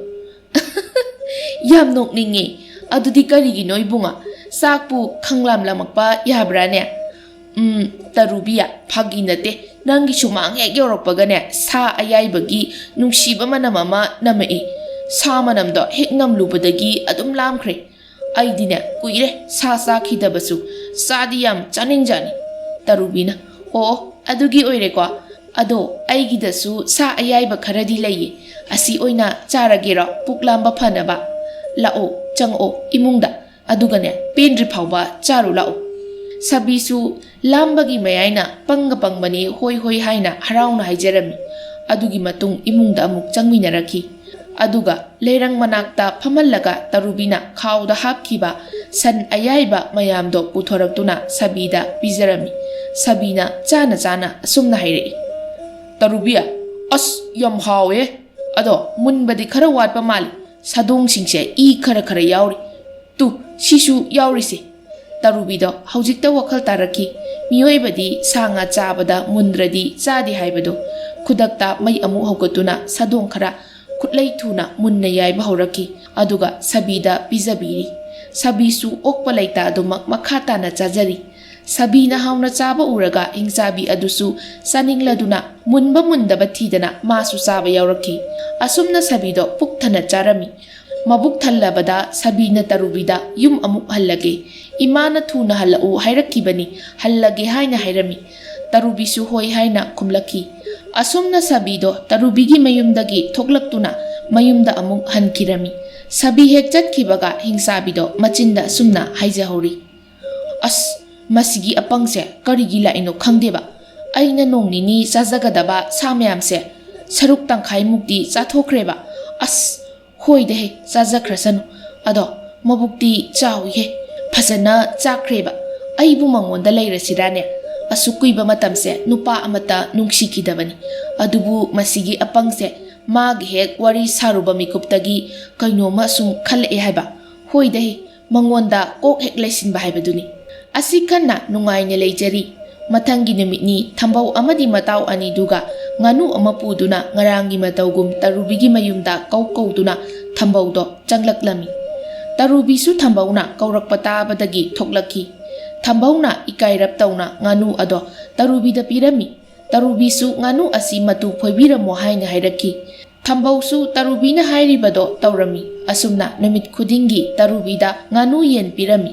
S1: Yam nokningi adudi karigino ibunga sakpu khanglam lamakpa yabrane. Tarubia paginate nangi sumang hek yoropagane sa ayaibagi nungsiba manamama namai sa manamdo hek namlubadagi adum lamkhre aidine kuire sa khidabasu sadi yam chaningjani. Tarubina adugi oire ko ꯑꯗꯣ ꯑꯩꯒꯤꯗꯁꯨ ꯁꯥ ꯑꯌꯥꯏꯕ ꯈꯔꯗꯤ ꯂꯩꯌꯦ, ꯑꯁꯤ ꯑꯣꯏꯅ ꯆꯥꯔꯒꯦꯔꯣ ꯄꯨꯛ ꯂꯥꯝꯕ ꯐꯅꯕ? ꯂꯥꯛꯑꯣ ꯆꯪꯉꯛꯑꯣ ꯏꯃꯨꯡꯗ, ꯑꯗꯨꯒꯅꯦ ꯄꯦꯟꯗ꯭ꯔꯤ ꯐꯥꯎꯕ ꯆꯥꯔꯨ ꯂꯥꯛꯑꯣ꯫ ꯁꯕꯤꯁꯨ ꯂꯥꯝꯕꯒꯤ ꯃꯌꯥꯏꯅ ꯄꯪꯒ ꯄꯪꯕꯅꯤ ꯍꯣꯏ ꯍꯣꯏ ꯍꯥꯏꯅ ꯍꯔꯥꯎꯅ ꯍꯥꯏꯖꯔꯝꯃꯤ꯫ ꯑꯗꯨꯒꯤ ꯃꯇꯨꯡ ꯏꯃꯨꯡꯗ ꯑꯃꯨꯛ ꯆꯪꯃꯤꯟꯅꯔꯛꯈꯤ꯫ ꯑꯗꯨꯒ ꯂꯩꯔꯪ ꯃꯅꯥꯛꯇ ꯐꯝꯍꯜꯂꯒ ꯇꯔꯨꯕꯤꯅ ꯈꯥꯎꯗ ꯍꯥꯞꯈꯤꯕ ꯁꯟ ꯑꯌꯥꯏꯕ ꯃꯌꯥꯝꯗꯣ ꯄꯨꯊꯣꯔꯛꯇꯨꯅ ꯁꯕꯤꯗ ꯄꯤꯖꯔꯝꯃꯤ꯫ ꯁꯕꯤꯅ ꯆꯥꯅ ꯆꯥꯅ ꯑꯁꯨꯝꯅ ꯍꯥꯏꯔꯛꯏ, ꯇꯔꯨꯕꯤ, ꯑꯁ ꯌꯥꯝ ꯍꯥꯎꯋꯦ, ꯑꯗꯣ ꯃꯨꯟꯕꯗꯤ ꯈꯔ ꯋꯥꯠꯄ ꯃꯥꯜꯂꯤ, ꯁꯥꯗꯣꯡꯁꯤꯡꯁꯦ ꯏ ꯈꯔ ꯈꯔ ꯌꯥꯎꯔꯤ, ꯇꯨ ꯁꯤꯁꯨ ꯌꯥꯎꯔꯤꯁꯦ꯫ ꯇꯔꯨꯕꯤꯗꯣ ꯍꯧꯖꯤꯛꯇ ꯋꯥꯈꯜ ꯇꯥꯔꯛꯈꯤ, ꯃꯤꯑꯣꯏꯕꯗꯤ ꯁꯥ ꯉꯥ ꯆꯥꯕꯗ ꯃꯨꯟꯗ꯭ꯔꯗꯤ ꯆꯥꯗꯦ ꯍꯥꯏꯕꯗꯣ꯫ ꯈꯨꯗꯛꯇ ꯃꯩ ꯑꯃꯨꯛ ꯍꯧꯒꯠꯇꯨꯅ ꯁꯥꯗꯣꯡ ꯈꯔ ꯈꯨꯠꯂꯩ ꯊꯨꯅ ꯃꯨꯟꯅ ꯌꯥꯏꯕ ꯍꯧꯔꯛꯈꯤ, ꯑꯗꯨꯒ ꯁꯕꯤꯗ ꯄꯤꯖꯕꯤꯔꯤ꯫ ꯁꯕꯤꯁꯨ ꯑꯣꯛꯄ ꯂꯩꯇ ꯑꯗꯨꯃꯛ ꯃꯈꯥ ꯇꯥꯅ ꯆꯥꯖꯔꯤ꯫ ꯁꯕꯤꯅ ꯍꯥꯎꯅ ꯆꯥꯕ ꯎꯔꯒ ꯍꯤꯡꯆꯥꯕꯤ ꯑꯗꯨꯁꯨ ꯆꯥꯅꯤꯡꯂꯗꯨꯅ ꯃꯨꯟꯕ ꯃꯨꯟꯗꯕ ꯊꯤꯗꯅ ꯃꯥꯁꯨ ꯆꯥꯕ ꯌꯥꯎꯔꯛꯈꯤ꯫ ꯑꯁꯨꯝꯅ ꯁꯕꯤꯗꯣ ꯄꯨꯛ ꯊꯟꯅ ꯆꯥꯔꯝꯃꯤ꯫ ꯃꯕꯨꯛ ꯊꯜꯂꯕꯗ ꯁꯕꯤꯅ ꯇꯔꯨꯕꯤꯗ ꯌꯨꯝ ꯑꯃꯨꯛ ꯍꯜꯂꯒꯦ, ꯏꯃꯥꯅ ꯊꯨꯅ ꯍꯜꯂꯛꯎ ꯍꯥꯏꯔꯛꯈꯤꯕꯅꯤ, ꯍꯜꯂꯒꯦ ꯍꯥꯏꯅ ꯍꯥꯏꯔꯝꯃꯤ꯫ ꯇꯔꯨꯕꯤꯁꯨ ꯍꯣꯏ ꯍꯥꯏꯅ ꯈꯨꯝꯂꯛꯈꯤ꯫ ꯑꯁꯨꯝꯅ ꯁꯕꯤꯗꯣ ꯇꯔꯨꯕꯤꯒꯤ ꯃꯌꯨꯝꯗꯒꯤ ꯊꯣꯛꯂꯛꯇꯨꯅ ꯃꯌꯨꯝꯗ ꯑꯃꯨꯛ ꯍꯟꯈꯤꯔꯝꯃꯤ꯫ ꯁꯕꯤ ꯍꯦꯛ ꯆꯠꯈꯤꯕꯒ ꯍꯤꯡꯆꯥꯕꯤꯗꯣ ꯃꯆꯤꯟꯗ ꯑꯁꯨꯝꯅ ꯍꯥꯏꯖꯍꯧꯔꯤ, ꯑꯁ ꯃꯁꯤꯒꯤ ꯑꯄꯪꯁꯦ ꯀꯔꯤꯒꯤ ꯂꯥꯛꯏꯅꯣ ꯈꯪꯗꯦꯕ, ꯑꯩꯅ ꯅꯣꯡ ꯅꯤꯅꯤ ꯆꯥꯖꯒꯗꯕ ꯁꯥ ꯃꯌꯥꯝꯁꯦ ꯁꯔꯨꯛ ꯇꯪꯈꯥꯏꯃꯨꯛꯇꯤ ꯆꯥꯊꯣꯛꯈ꯭ꯔꯦꯕ꯫ ꯑꯁ ꯍꯣꯏꯗꯍꯦ ꯆꯥꯖꯈ꯭ꯔꯁꯅꯨ, ꯑꯗꯣ ꯃꯕꯨꯛꯇꯤ ꯆꯥꯎꯏꯍꯦ, ꯐꯖꯅ ꯆꯥꯛꯈ꯭ꯔꯦꯕ, ꯑꯩꯕꯨ ꯃꯉꯣꯟꯗ ꯂꯩꯔꯁꯤꯔꯥꯅꯦ? ꯑꯁꯨꯛ ꯀꯨꯏꯕ ꯃꯇꯝꯁꯦ ꯅꯨꯄꯥ ꯑꯃꯠꯇ ꯅꯨꯡꯁꯤꯈꯤꯗꯕꯅꯤ, ꯑꯗꯨꯕꯨ ꯃꯁꯤꯒꯤ ꯑꯄꯪꯁꯦ ꯃꯥꯒꯤ ꯍꯦꯛ ꯋꯥꯔꯤ ꯁꯥꯔꯨꯕ ꯃꯤꯀꯨꯞꯇꯒꯤ ꯀꯩꯅꯣꯝꯃ ꯁꯨꯝ ꯈꯜꯂꯛꯑꯦ ꯍꯥꯏꯕ, ꯍꯣꯏꯗꯍꯦ ꯃꯉꯣꯟꯗ ꯀꯣꯛ ꯍꯦꯛ ꯂꯩꯁꯤꯟꯕ ꯍꯥꯏꯕꯗꯨꯅꯤ꯫ ꯑꯁꯤ ꯈꯟꯅ ꯅꯨꯡꯉꯥꯏꯅ ꯂꯩꯖꯔꯤ꯫ ꯃꯊꯪꯒꯤ ꯅꯨꯃꯤꯠꯅꯤ ꯊꯝꯕꯧ ꯑꯃꯗꯤ ꯃꯇꯥꯎ ꯑꯅꯤꯗꯨꯒ ꯉꯥꯅꯨ ꯑꯃ ꯄꯨꯗꯨꯅ ꯉꯔꯥꯡꯒꯤ ꯃꯇꯧꯒꯨꯝ ꯇꯔꯨꯕꯤꯒꯤ ꯃꯌꯨꯝꯗ ꯀꯧꯗꯨꯅ ꯊꯝꯕꯧꯗꯣ ꯆꯪꯂꯛꯂꯝꯃꯤ꯫ ꯇꯔꯨꯕꯤꯁꯨ ꯊꯝꯕꯧꯅ ꯀꯧꯔꯛꯄ ꯇꯥꯕꯗꯒꯤ ꯊꯣꯛꯂꯛꯈꯤ꯫ ꯊꯝꯕꯧꯅ ꯏꯀꯥꯏꯔꯞ ꯇꯧꯅ ꯉꯥꯅꯨ ꯑꯗꯣ ꯇꯔꯨꯕꯤꯗ ꯄꯤꯔꯝꯃꯤ꯫ ꯇꯔꯨꯕꯤꯁꯨ ꯉꯥꯅꯨ ꯑꯁꯤ ꯃꯇꯨ ꯐꯣꯏꯕꯤꯔꯝꯃꯣ ꯍꯥꯏꯅ ꯍꯥꯏꯔꯛꯈꯤ꯫ ꯊꯝꯕꯧꯁꯨ ꯇꯔꯨꯕꯤꯅ ꯍꯥꯏꯔꯤꯕꯗꯣ ꯇꯧꯔꯝꯃꯤ꯫ ꯑꯁꯨꯝꯅ ꯅꯨꯃꯤꯠ ꯈꯨꯗꯤꯡꯒꯤ ꯇꯔꯨꯕꯤꯗ ꯉꯥꯅꯨ ꯌꯦꯟ ꯄꯤꯔꯝꯃꯤ꯫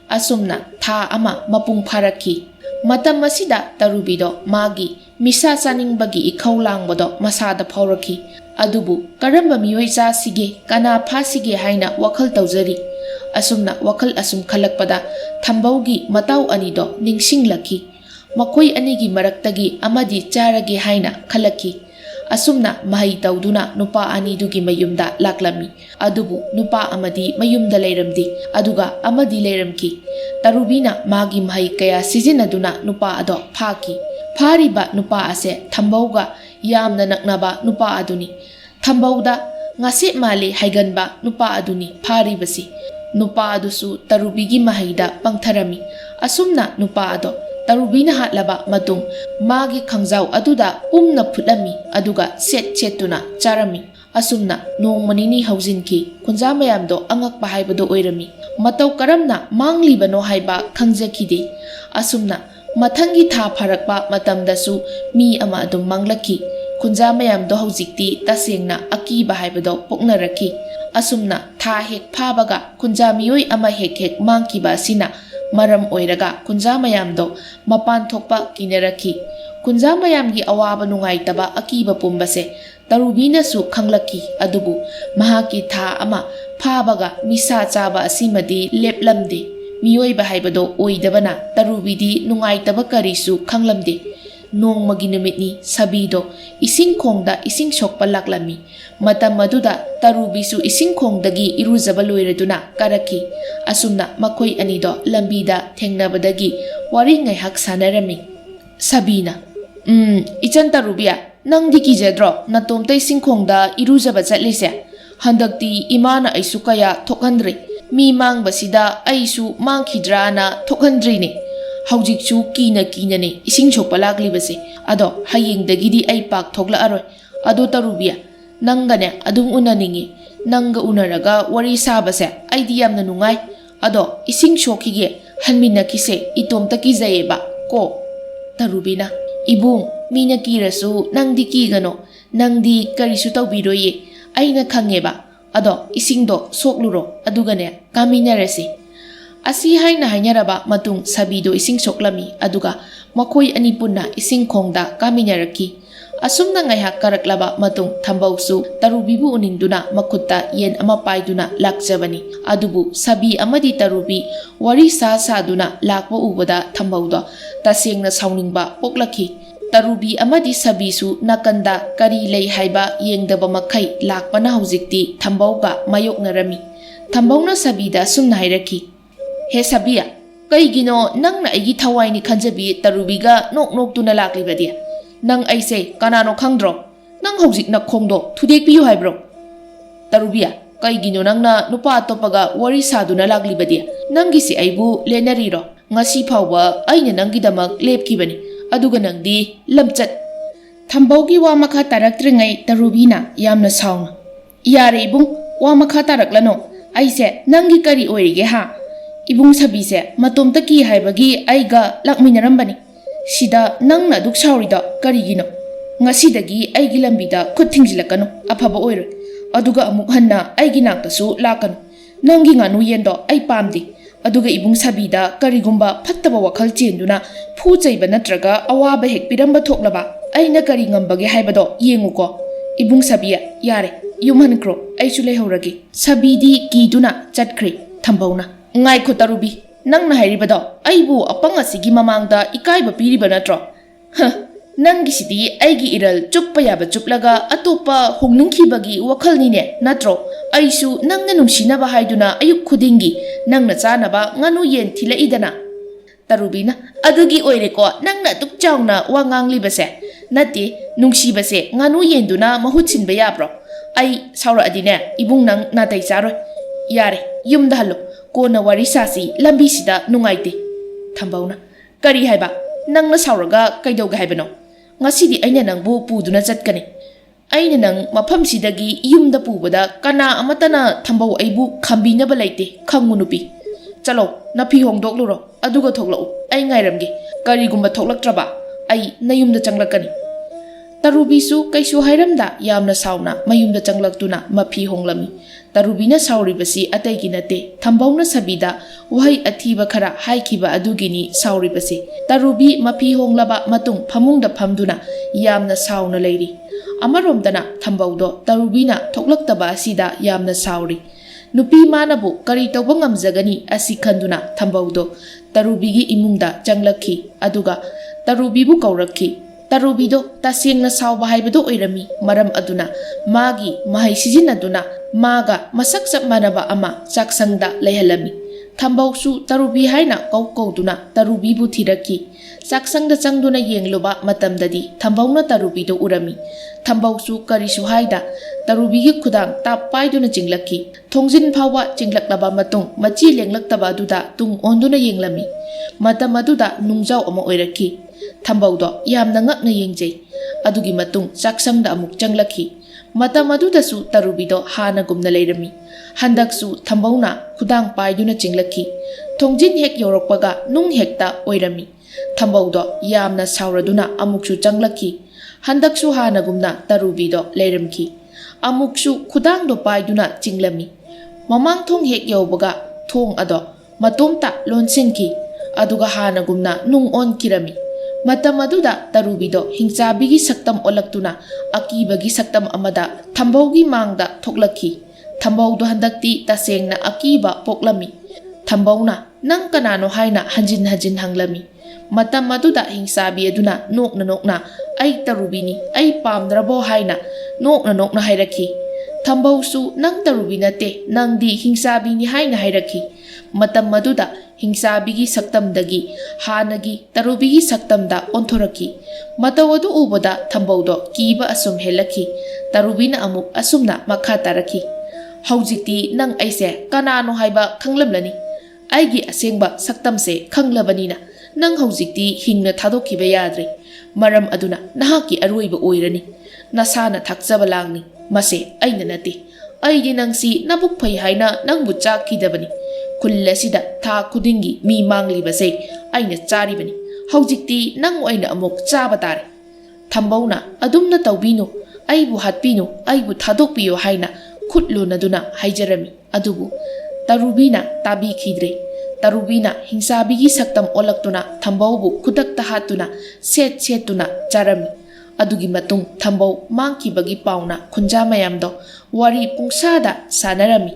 S1: ꯑꯁꯨꯝꯅ ꯊꯥ ꯑꯃ ꯃꯄꯨꯡ ꯐꯥꯔꯛꯈꯤ꯫ ꯃꯇꯝ ꯑꯁꯤꯗ ꯇꯔꯨꯕꯤꯗꯣ ꯃꯥꯒꯤ ꯃꯤꯁꯥ ꯆꯥꯅꯤꯡꯕꯒꯤ ꯏꯈꯧ ꯂꯥꯡꯕꯗꯣ ꯃꯁꯥꯗ ꯐꯥꯎꯔꯛꯈꯤ꯫ ꯑꯗꯨꯕꯨ ꯀꯔꯝꯕ ꯃꯤꯑꯣꯏ ꯆꯥꯁꯤꯒꯦ, ꯀꯅꯥ ꯐꯥꯁꯤꯒꯦ ꯍꯥꯏꯅ ꯋꯥꯈꯜ ꯇꯧꯖꯔꯤ꯫ ꯑꯁꯨꯝꯅ ꯋꯥꯈꯜ ꯑꯁꯨꯝ ꯈꯜꯂꯛꯄꯗ ꯊꯝꯕꯧꯒꯤ ꯃꯇꯥꯎ ꯑꯅꯤꯗꯣ ꯅꯤꯡꯁꯤꯡꯂꯛꯈꯤ꯫ ꯃꯈꯣꯏ ꯑꯅꯤꯒꯤ ꯃꯔꯛꯇꯒꯤ ꯑꯃꯗꯤ ꯆꯥꯔꯒꯦ ꯍꯥꯏꯅ ꯈꯜꯂꯛꯈꯤ꯫ ꯑꯁꯨꯝꯅ ꯃꯍꯩ ꯇꯧꯗꯨꯅ ꯅꯨꯄꯥ ꯑꯅꯤꯗꯨꯒꯤ ꯃꯌꯨꯝꯗ ꯂꯥꯛꯂꯝꯃꯤ꯫ ꯑꯗꯨꯕꯨ ꯅꯨꯄꯥ ꯑꯃꯗꯤ ꯃꯌꯨꯝꯗ ꯂꯩꯔꯝꯗꯦ, ꯑꯗꯨꯒ ꯑꯃꯗꯤ ꯂꯩꯔꯝꯈꯤ꯫ ꯇꯔꯨꯕꯤꯅ ꯃꯥꯒꯤ ꯃꯍꯩ ꯀꯌా ꯁꯤꯖꯤꯟꯅꯗꯨꯅ ꯅꯨꯄꯥ ꯑꯗꯣ ꯐꯥꯈꯤ꯫ ꯐꯥꯔꯤꯕ ꯅꯨꯄꯥ ꯑꯁꯦ ꯊꯝꯕꯧꯒ ꯌꯥꯝꯅ ꯅꯛꯅꯕ ꯅꯨꯄꯥ ꯑꯗꯨꯅꯤ꯫ ꯊꯝꯕꯧꯗ ꯉꯥꯁꯦꯞ ꯃꯥꯜꯂꯤ ꯍꯥꯏꯒꯟꯕ ꯅꯨꯄꯥ ꯑꯗꯨꯅꯤ ꯐꯥꯔꯤꯕꯁꯤ꯫ ꯅꯨꯄꯥ ꯑꯗꯨꯁꯨ ꯇꯔꯨꯕꯤꯒꯤ ꯃꯍꯩꯗ ꯄꯪꯊꯔꯝꯃꯤ꯫ ꯑꯁꯨꯝꯅ ꯅꯨꯄా ꯑꯗꯣ ꯇꯔꯨꯕꯤꯅ ꯍꯥꯠꯂꯕ ꯃꯇꯨꯡ ꯃꯥꯒꯤ ꯈꯪꯖꯥꯎ ꯑꯗꯨꯗ ꯎꯝꯅ ꯐꯨꯠꯂꯝꯃꯤ, ꯑꯗꯨꯒ ꯁꯦꯠ ꯁꯦꯠꯇꯨꯅ ꯆꯥꯔꯝꯃꯤ꯫ ꯑꯁꯨꯝꯅ ꯅꯣꯡꯃ ꯅꯤꯅꯤ ꯍꯧꯖꯤꯟꯈꯤ꯫ ꯈꯨꯟꯖꯥ ꯃꯌꯥꯝꯗꯣ ꯑꯉꯛꯄ ꯍꯥꯏꯕꯗꯣ ꯑꯣꯏꯔꯝꯃꯤ꯫ ꯃꯇꯧ ꯀꯔꯝꯅ ꯃꯥꯡꯂꯤꯕꯅꯣ ꯍꯥꯏꯕ ꯈꯪꯖꯈꯤꯗꯦ꯫ ꯑꯁꯨꯝꯅ ꯃꯊꯪꯒꯤ ꯊꯥ ꯐꯥꯔꯛꯄ ꯃꯇꯝꯗꯁꯨ ꯃꯤ ꯑꯃ ꯑꯗꯨꯝ ꯃꯥꯡꯂꯛꯈꯤ꯫ ꯈꯨꯟꯖꯥ ꯃꯌꯥꯝꯗꯣ ꯍꯧꯖꯤꯛꯇꯤ ꯇꯁꯦꯡꯅ ꯑꯀꯤꯕ ꯍꯥꯏꯕꯗꯣ ꯄꯣꯛꯅꯔꯛꯈꯤ꯫ ꯑꯁꯨꯝꯅ ꯊꯥ ꯍꯦꯛ ꯐꯥꯕꯒ ꯈꯨꯟꯖꯥ ꯃꯤꯑꯣꯏ ꯑꯃ ꯍꯦꯛ ꯍꯦꯛ ꯃꯥꯡꯈꯤꯕ ꯑꯁꯤꯅ ꯃꯔꯝ ꯑꯣꯏꯔꯒ ꯈꯨꯟꯖꯥ ꯃꯌꯥꯝꯗꯣ ꯃꯄꯥꯟ ꯊꯣꯛꯄ ꯀꯤꯅꯔꯛꯈꯤ꯫ ꯈꯨꯟꯖꯥ ꯃꯌꯥꯝꯒꯤ ꯑꯋꯥꯕ ꯅꯨꯡꯉꯥꯏꯇꯕ ꯑꯀꯤꯕ ꯄꯨꯝꯕꯁꯦ ꯇꯔꯨꯕꯤꯅꯁꯨ ꯈꯪꯂꯛꯈꯤ꯫ ꯑꯗꯨꯕꯨ ꯃꯍꯥꯛꯀꯤ ꯊꯥ ꯑꯃ ꯐꯥꯕꯒ ꯅꯤꯁꯥ ꯆꯥꯕ ꯑꯁꯤꯃꯗꯤ ꯂꯦꯞꯂꯝꯗꯦ꯫ ꯃꯤꯑꯣꯏꯕ ꯍꯥꯏꯕꯗꯣ ꯑꯣꯏꯗꯕꯅ ꯇꯔꯨꯕꯤꯗꯤ ꯅꯨꯡꯉꯥꯏꯇꯕ ꯀꯔꯤꯁꯨ ꯈꯪꯂꯝꯗꯦ꯫ ꯅꯣꯡꯃꯒꯤ ꯅꯨꯃꯤꯠꯅꯤ ꯁꯕꯤꯗꯣ ꯏꯁꯤꯡ ꯈꯣꯡꯗ ꯏꯁꯤꯡ ꯁꯣꯛꯄ ꯂꯥꯛꯂꯝꯃꯤ꯫ ꯃꯇꯝ ꯑꯗꯨꯗ ꯇꯔꯨꯕꯤꯁꯨ ꯏꯁꯤꯡ ꯈꯣꯡꯗꯒꯤ ꯏꯔꯨꯖꯕ ꯂꯣꯏꯔꯗꯨꯅ ꯀꯥꯔꯛꯈꯤ꯫ ꯑꯁꯨꯝꯅ ꯃꯈꯣꯏ ꯑꯅꯤꯗꯣ ꯂꯝꯕꯤꯗ ꯊꯦꯡꯅꯕꯗꯒꯤ ꯋꯥꯔꯤ ꯉꯥꯏꯍꯥꯛ ꯁꯥꯟꯅꯔꯝꯃꯤ꯫ ꯁꯕꯤꯅ, ꯏꯆꯟ ꯇꯔꯨꯕꯤ, ꯅꯪꯗꯤ ꯀꯤꯖꯗ꯭ꯔꯣ ꯅꯇꯣꯝꯇ ꯏꯁꯤꯡ ꯈꯣꯡꯗ ꯏꯔꯨꯖꯕ ꯆꯠꯂꯤꯁꯦ? ꯍꯟꯗꯛꯇꯤ ꯏꯃꯥꯅ ꯑꯩꯁꯨ ꯀꯌా ꯊꯣꯛꯍꯟꯗ꯭ꯔꯦ, ꯃꯤ ꯃꯥꯡꯕꯁꯤꯗ ꯑꯩꯁꯨ ꯃꯥꯡꯈꯤꯗ꯭ꯔꯥꯅ ꯊꯣꯛꯍꯟꯗ꯭ꯔꯤꯅꯦ꯫ ꯍꯧꯖꯤꯛꯁꯨ ꯀꯤꯅ ꯀꯤꯅꯅꯦ ꯏꯁꯤꯡ ꯁꯣꯛꯄ ꯂꯥꯛꯂꯤꯕꯁꯦ, ꯑꯗꯣ ꯍꯌꯦꯡꯗꯒꯤꯗꯤ ꯑꯩ ꯄꯥꯛ ꯊꯣꯛꯂꯛꯑꯔꯣꯏ꯫ ꯑꯗꯣ ꯇꯔꯨꯕꯤ, ꯅꯪꯒꯅꯦ ꯑꯗꯨꯝ ꯎꯅꯅꯤꯡꯉꯤ, ꯅꯪꯒ ꯎꯅꯔꯒ ꯋꯥꯔꯤ ꯁꯥꯕꯁꯦ ꯑꯩꯗꯤ ꯌꯥꯝꯅ ꯅꯨꯡꯉꯥꯏ꯫ ꯑꯗꯣ ꯏꯁꯤꯡ ꯁꯣꯛꯈꯤꯒꯦ, ꯍꯟꯃꯤꯟꯅꯈꯤꯁꯦ, ꯏꯇꯣꯝꯇ ꯀꯤꯖꯩꯌꯦꯕ ꯀꯣ꯫ ꯇꯔꯨꯕꯤꯅ, ꯏꯕꯨꯡ, ꯃꯤꯅ ꯀꯤꯔꯁꯨ ꯅꯪꯗꯤ ꯀꯤꯒꯅꯣ, ꯅꯪꯗꯤ ꯀꯔꯤꯁꯨ ꯇꯧꯕꯤꯔꯣꯏꯌꯦ, ꯑꯩꯅ ꯈꯪꯉꯦꯕ꯫ ꯑꯗꯣ ꯏꯁꯤꯡꯗꯣ ꯁꯣꯛꯂꯨꯔꯣ, ꯑꯗꯨꯒꯅꯦ ꯀꯥꯃꯤꯟꯅꯔꯁꯤ꯫ Asi haina hainaraba matung sabido ising soklami aduga makoi ani punna ising khongda kaminaraki. Asumna ngaihak karaklaba matung thambausu tarubibu uningduna makutta yen ama paiduna lakjabani. Adubu sabi amadi tarubi wari sa saduna lakwa ubada thambauda tasengna sauningba poklaki. Tarubi amadi sabisu nakanda kari lei haiba yengdaba makai lakpana haujikti thambauga mayoknarami. Thambauna sabida sumna hairaki. He sabiya, kaigino nang na aigi thawai ni khanjabi tarubiga nok nok tuna laklibadi. Nang aise kanano khangdro, nang haujik na khongdo thudekpiyu haibro. Tarubiya, kaigino nang na nupa atopaga wari saduna laklibadi. Nangisi aibu lenariro, ngasi phawba aina nangidamak lepkibani. Aduga nangdi lamchat. Thambaugi wa makha taraktringay tarubina yamna sauna. Iyare ibung wa makha taraklano, aise nangi kari oirige ha. Ibung sabise matomta ki haibagi aiga lakminarambani. Sida nang na duk saurida karigino. Ngasidagi aigi lambida khut thingsilakano afaba oiro. Aduga amuk hanna aigi naktasu lakano. Nangi nganu yendo ai pamdi. Aduga ibung sabida karigumba phattaba wakhal chenduna phu chaiba natraga awaba hek piramba thoklaba aina kari ngambage haibado yenguko. Ibung sabiya yare yumhankro aisu lehorage. Sabidi kiduna chatkre thambauna. Ngai ko tarubi nang na hairibado aibu apang asigi mamangda ikaiba piriba natro. Nangisidi aigi iral chuppa yaba chuplaga atopa hongnungkhibagi wakhalnine natro. Aisu nangna nungsinaba haiduna ayuk khudingi nangna chanaba nganu yen thilaidana. Tarubina adugi oireko nangna tuk chauna wa nganglibase nati nungsibase nganu yenduna mahut sinba yabro. Ai saura adine ibung nang natai charoi. Yare yumda hallo. Kona wari sasi lambi sida nungaite. Thambauna kari haiba nangna sauraga kaidauga haibano. Ngasidi aina nangbu puduna chatkani. Aina nang mafam sidagi yumda pubada kana amatana thambau aibu khambinaba laite khangu nupi. Chalo napi hongdokluro aduga thoklau ai ngairamge karigumba thoklaktraba ai nayumda changlakani. Tarubisu kaisu hairamda yamna sauna mayumda changlaktuna mapi honglami. Tarubina sauribasi ataigi nate thambauna sabida wahai athiba khara haikiba adugini sauribasi. Tarubi mapi honglaba matung phamungda phamduna yamna sauna leiri. Amaromdana thambaudo tarubina thoklaktaba asida yamna sauri. Nupi manabu kari tawba ngamjagani asi khanduna thambaudo tarubigi imungda changlakhi aduga tarubibu kaurakhi. Tarubido tasengna sauba haibado oirami maram aduna magi mahai sizinaduna maga masak chap manaba ama chaksangda leihalami. Thambausu tarubi haina kauduna tarubibu thiraki. Chaksangda changduna yengloba matamdadi thambauna tarubido urami. Thambausu karisu haida tarubigi khudang tap paiduna jinglaki. Thongjin phawa jinglaklaba matung machi lenglaktaba aduda tung onduna yenglami. Matam aduda nungjau ama oiraki. Thambaudo yamna ngakna yengjai. Adugi matung chaksangda amuk changlaki. Matam adudasu tarubido hana gumna leirami. Handaksu thambauna khudang paiduna jinglaki. Thongjin hek yorokpaga nung hekta oirami. Thambaudo yamna sauraduna amuksu changlaki. Handaksu hana gumna tarubido leiramki. Amuksu khudangdo paiduna jinglami. Mamang thong hek yobaga thong ado matomta lonsenki. Aduga hana gumna nung on kirami. Matam aduda tarubido hingchabigi saktam olaktuna akibagi saktam amada thambaugi mangda thoklaki. Thambaudo handakti tasengna akiba poklami. Thambauna nang kanano haina hanjin hanjin hanglami. Matam aduda hingsabi aduna nokna ai tarubini ai pamdrabo haina nokna hairaki. Thambausu nang tarubinate nangdi hingsabi ni haina hairaki. Matam aduda hingsabi saktamdagi hanagi tarubigi saktamda onthoraki. Matawadu ubada thambaudo kiba asum helaki. Tarubina amuk asumna makha taraki. Haujikti nang aise kanano haiba khanglamlani. Aigi asengba saktamse khanglabanina nang haujikti hingna thadokkiba yadre. Maram aduna nahaki aroiba oirani. Nasana thakjaba langni. Mase aina nate. Aigi nangsi nabuk phai haina nangbu chakkidabani. Kullasida tha kudingi mi manglibase aina charibani. Haujikti nang aina amuk chaba tare. Thambauna adumna tawbinu aibu hatpinu aibu thadokpiyo haina khutlo naduna haijarami. Adubu tarubina tabi khidre. Tarubina hingsabi saktam olaktuna Thambaubu kudakta hatuna set setuna charami. Adugi matung Thambau mangkibagi pauna khunja mayamdo wari pungsada sanarami.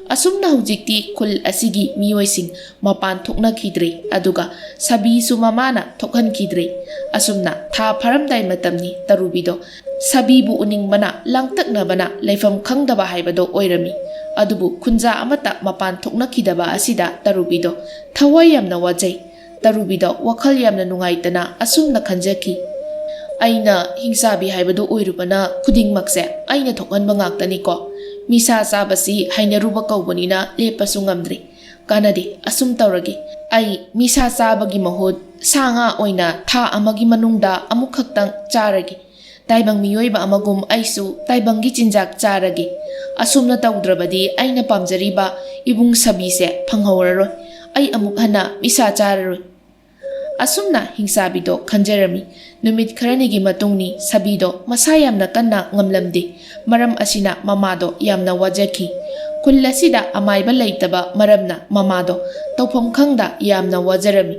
S1: Asumna hujikti khul asigi miyoising mapan thoknakhidre aduga sabisu mamana thokhankhidre. Asumna tha pharamdai matamni Tarubido sabibu uningbana langtaknabana leifam khangdaba haibado oirami. Adubu khunja amata mapan thoknakhidaba asida Tarubido thawai yamna wajai. Tarubido wakhal yamna nungaitana asumna khanjaki. Aina hingsabi haibado oirubana khudingmakse aina thokhanba ngaktani ko. Misa sabasi hainaruba kaubonina lepasu ngamdri. Kanadi asum tauragi. Ai misa sabagi mahud sanga oina tha amagi manungda amukhaktang charagi. Taibang miyoiba amagum aisu taibangi chinjak charagi. Asumna taudrabadi aina pamjariba ibung sabise phanghoraroi. Ai amuk hana misa chararoi. Asumna hingsabido khanjarami. Numit kharanigi matungni sabido masayamna kanna ngamlamdi. Maram asina mamado yamna wajaki. Kullasida amayba laitaba maramna mamado tawpham khangda yamna wajarami.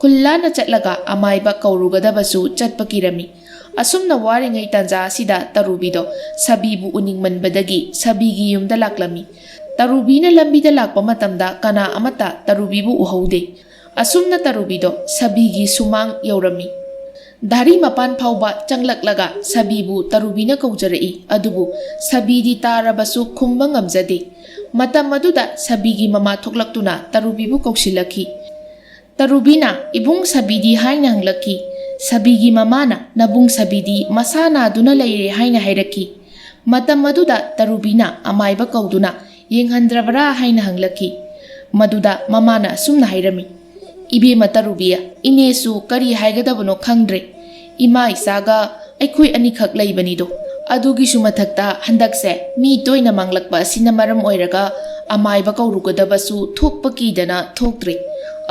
S1: Kullana chatlaga amayba kaurugadaba-su chatpakirami. Asumna waringai tanja asida Tarubido sabibu uningmanbadagi sabigi yumda laklami. Tarubina lambida lakpa matamda kana amata Tarubibu uhaude. Asumna Tarubido sabigi sumang yaurami. Dari mapan phauba changlaklaga sabibu Tarubina kaujarai adubu sabidi tarabasu khumba ngamjade. Matam maduda sabigi mama thoklaktuna Tarubibu kausilaki. Tarubina ibung sabidi haina hanglaki. Sabigi mamana nabung sabidi masana duna leire haina hairaki. Matam maduda Tarubina amayba kauduna yenghandrabara haina hanglaki. Maduda mamana sumna hairami. Ibema Tarubia inesu kari haigadabano khangdre. Ima isaga aikhui anikhak leibanido. Adugisu mathakta handakse mi toina manglakpa asina maram oiraga amayba kaurugadaba-su thokpa kidana thoktre.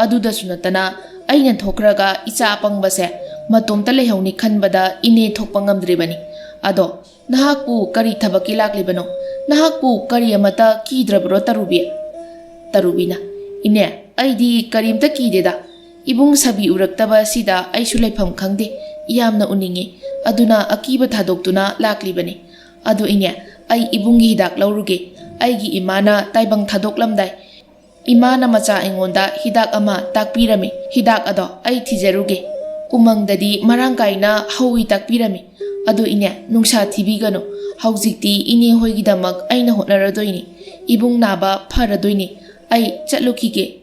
S1: Adudasu natana aina thokraga icha apangbase matomta lehauni khanbada ine thokpa ngamdrebani. Ado nahakpu kari thabaki laklibano? Nahakpu kari amata kidrabro Tarubia? Tarubina ine aidi karimta kideda. Ibung sabi uraktaba sida aisu leifam khangde yamna uningi. Aduna akiba thadoktuna laklibani. Adu ine ai ibungi hidak lauruge. Aigi imana taibang thadoklamdai. Imana macha aingonda hidak ama takpirami. Hidak ado ai thijaruge. Umangdadi marangkaina hawi takpirami. Adu ine nungsa thibigano. Haujikti ine hoigidamak aina hotnaradoini. Ibung naba pharadoini. Ai chatlukige.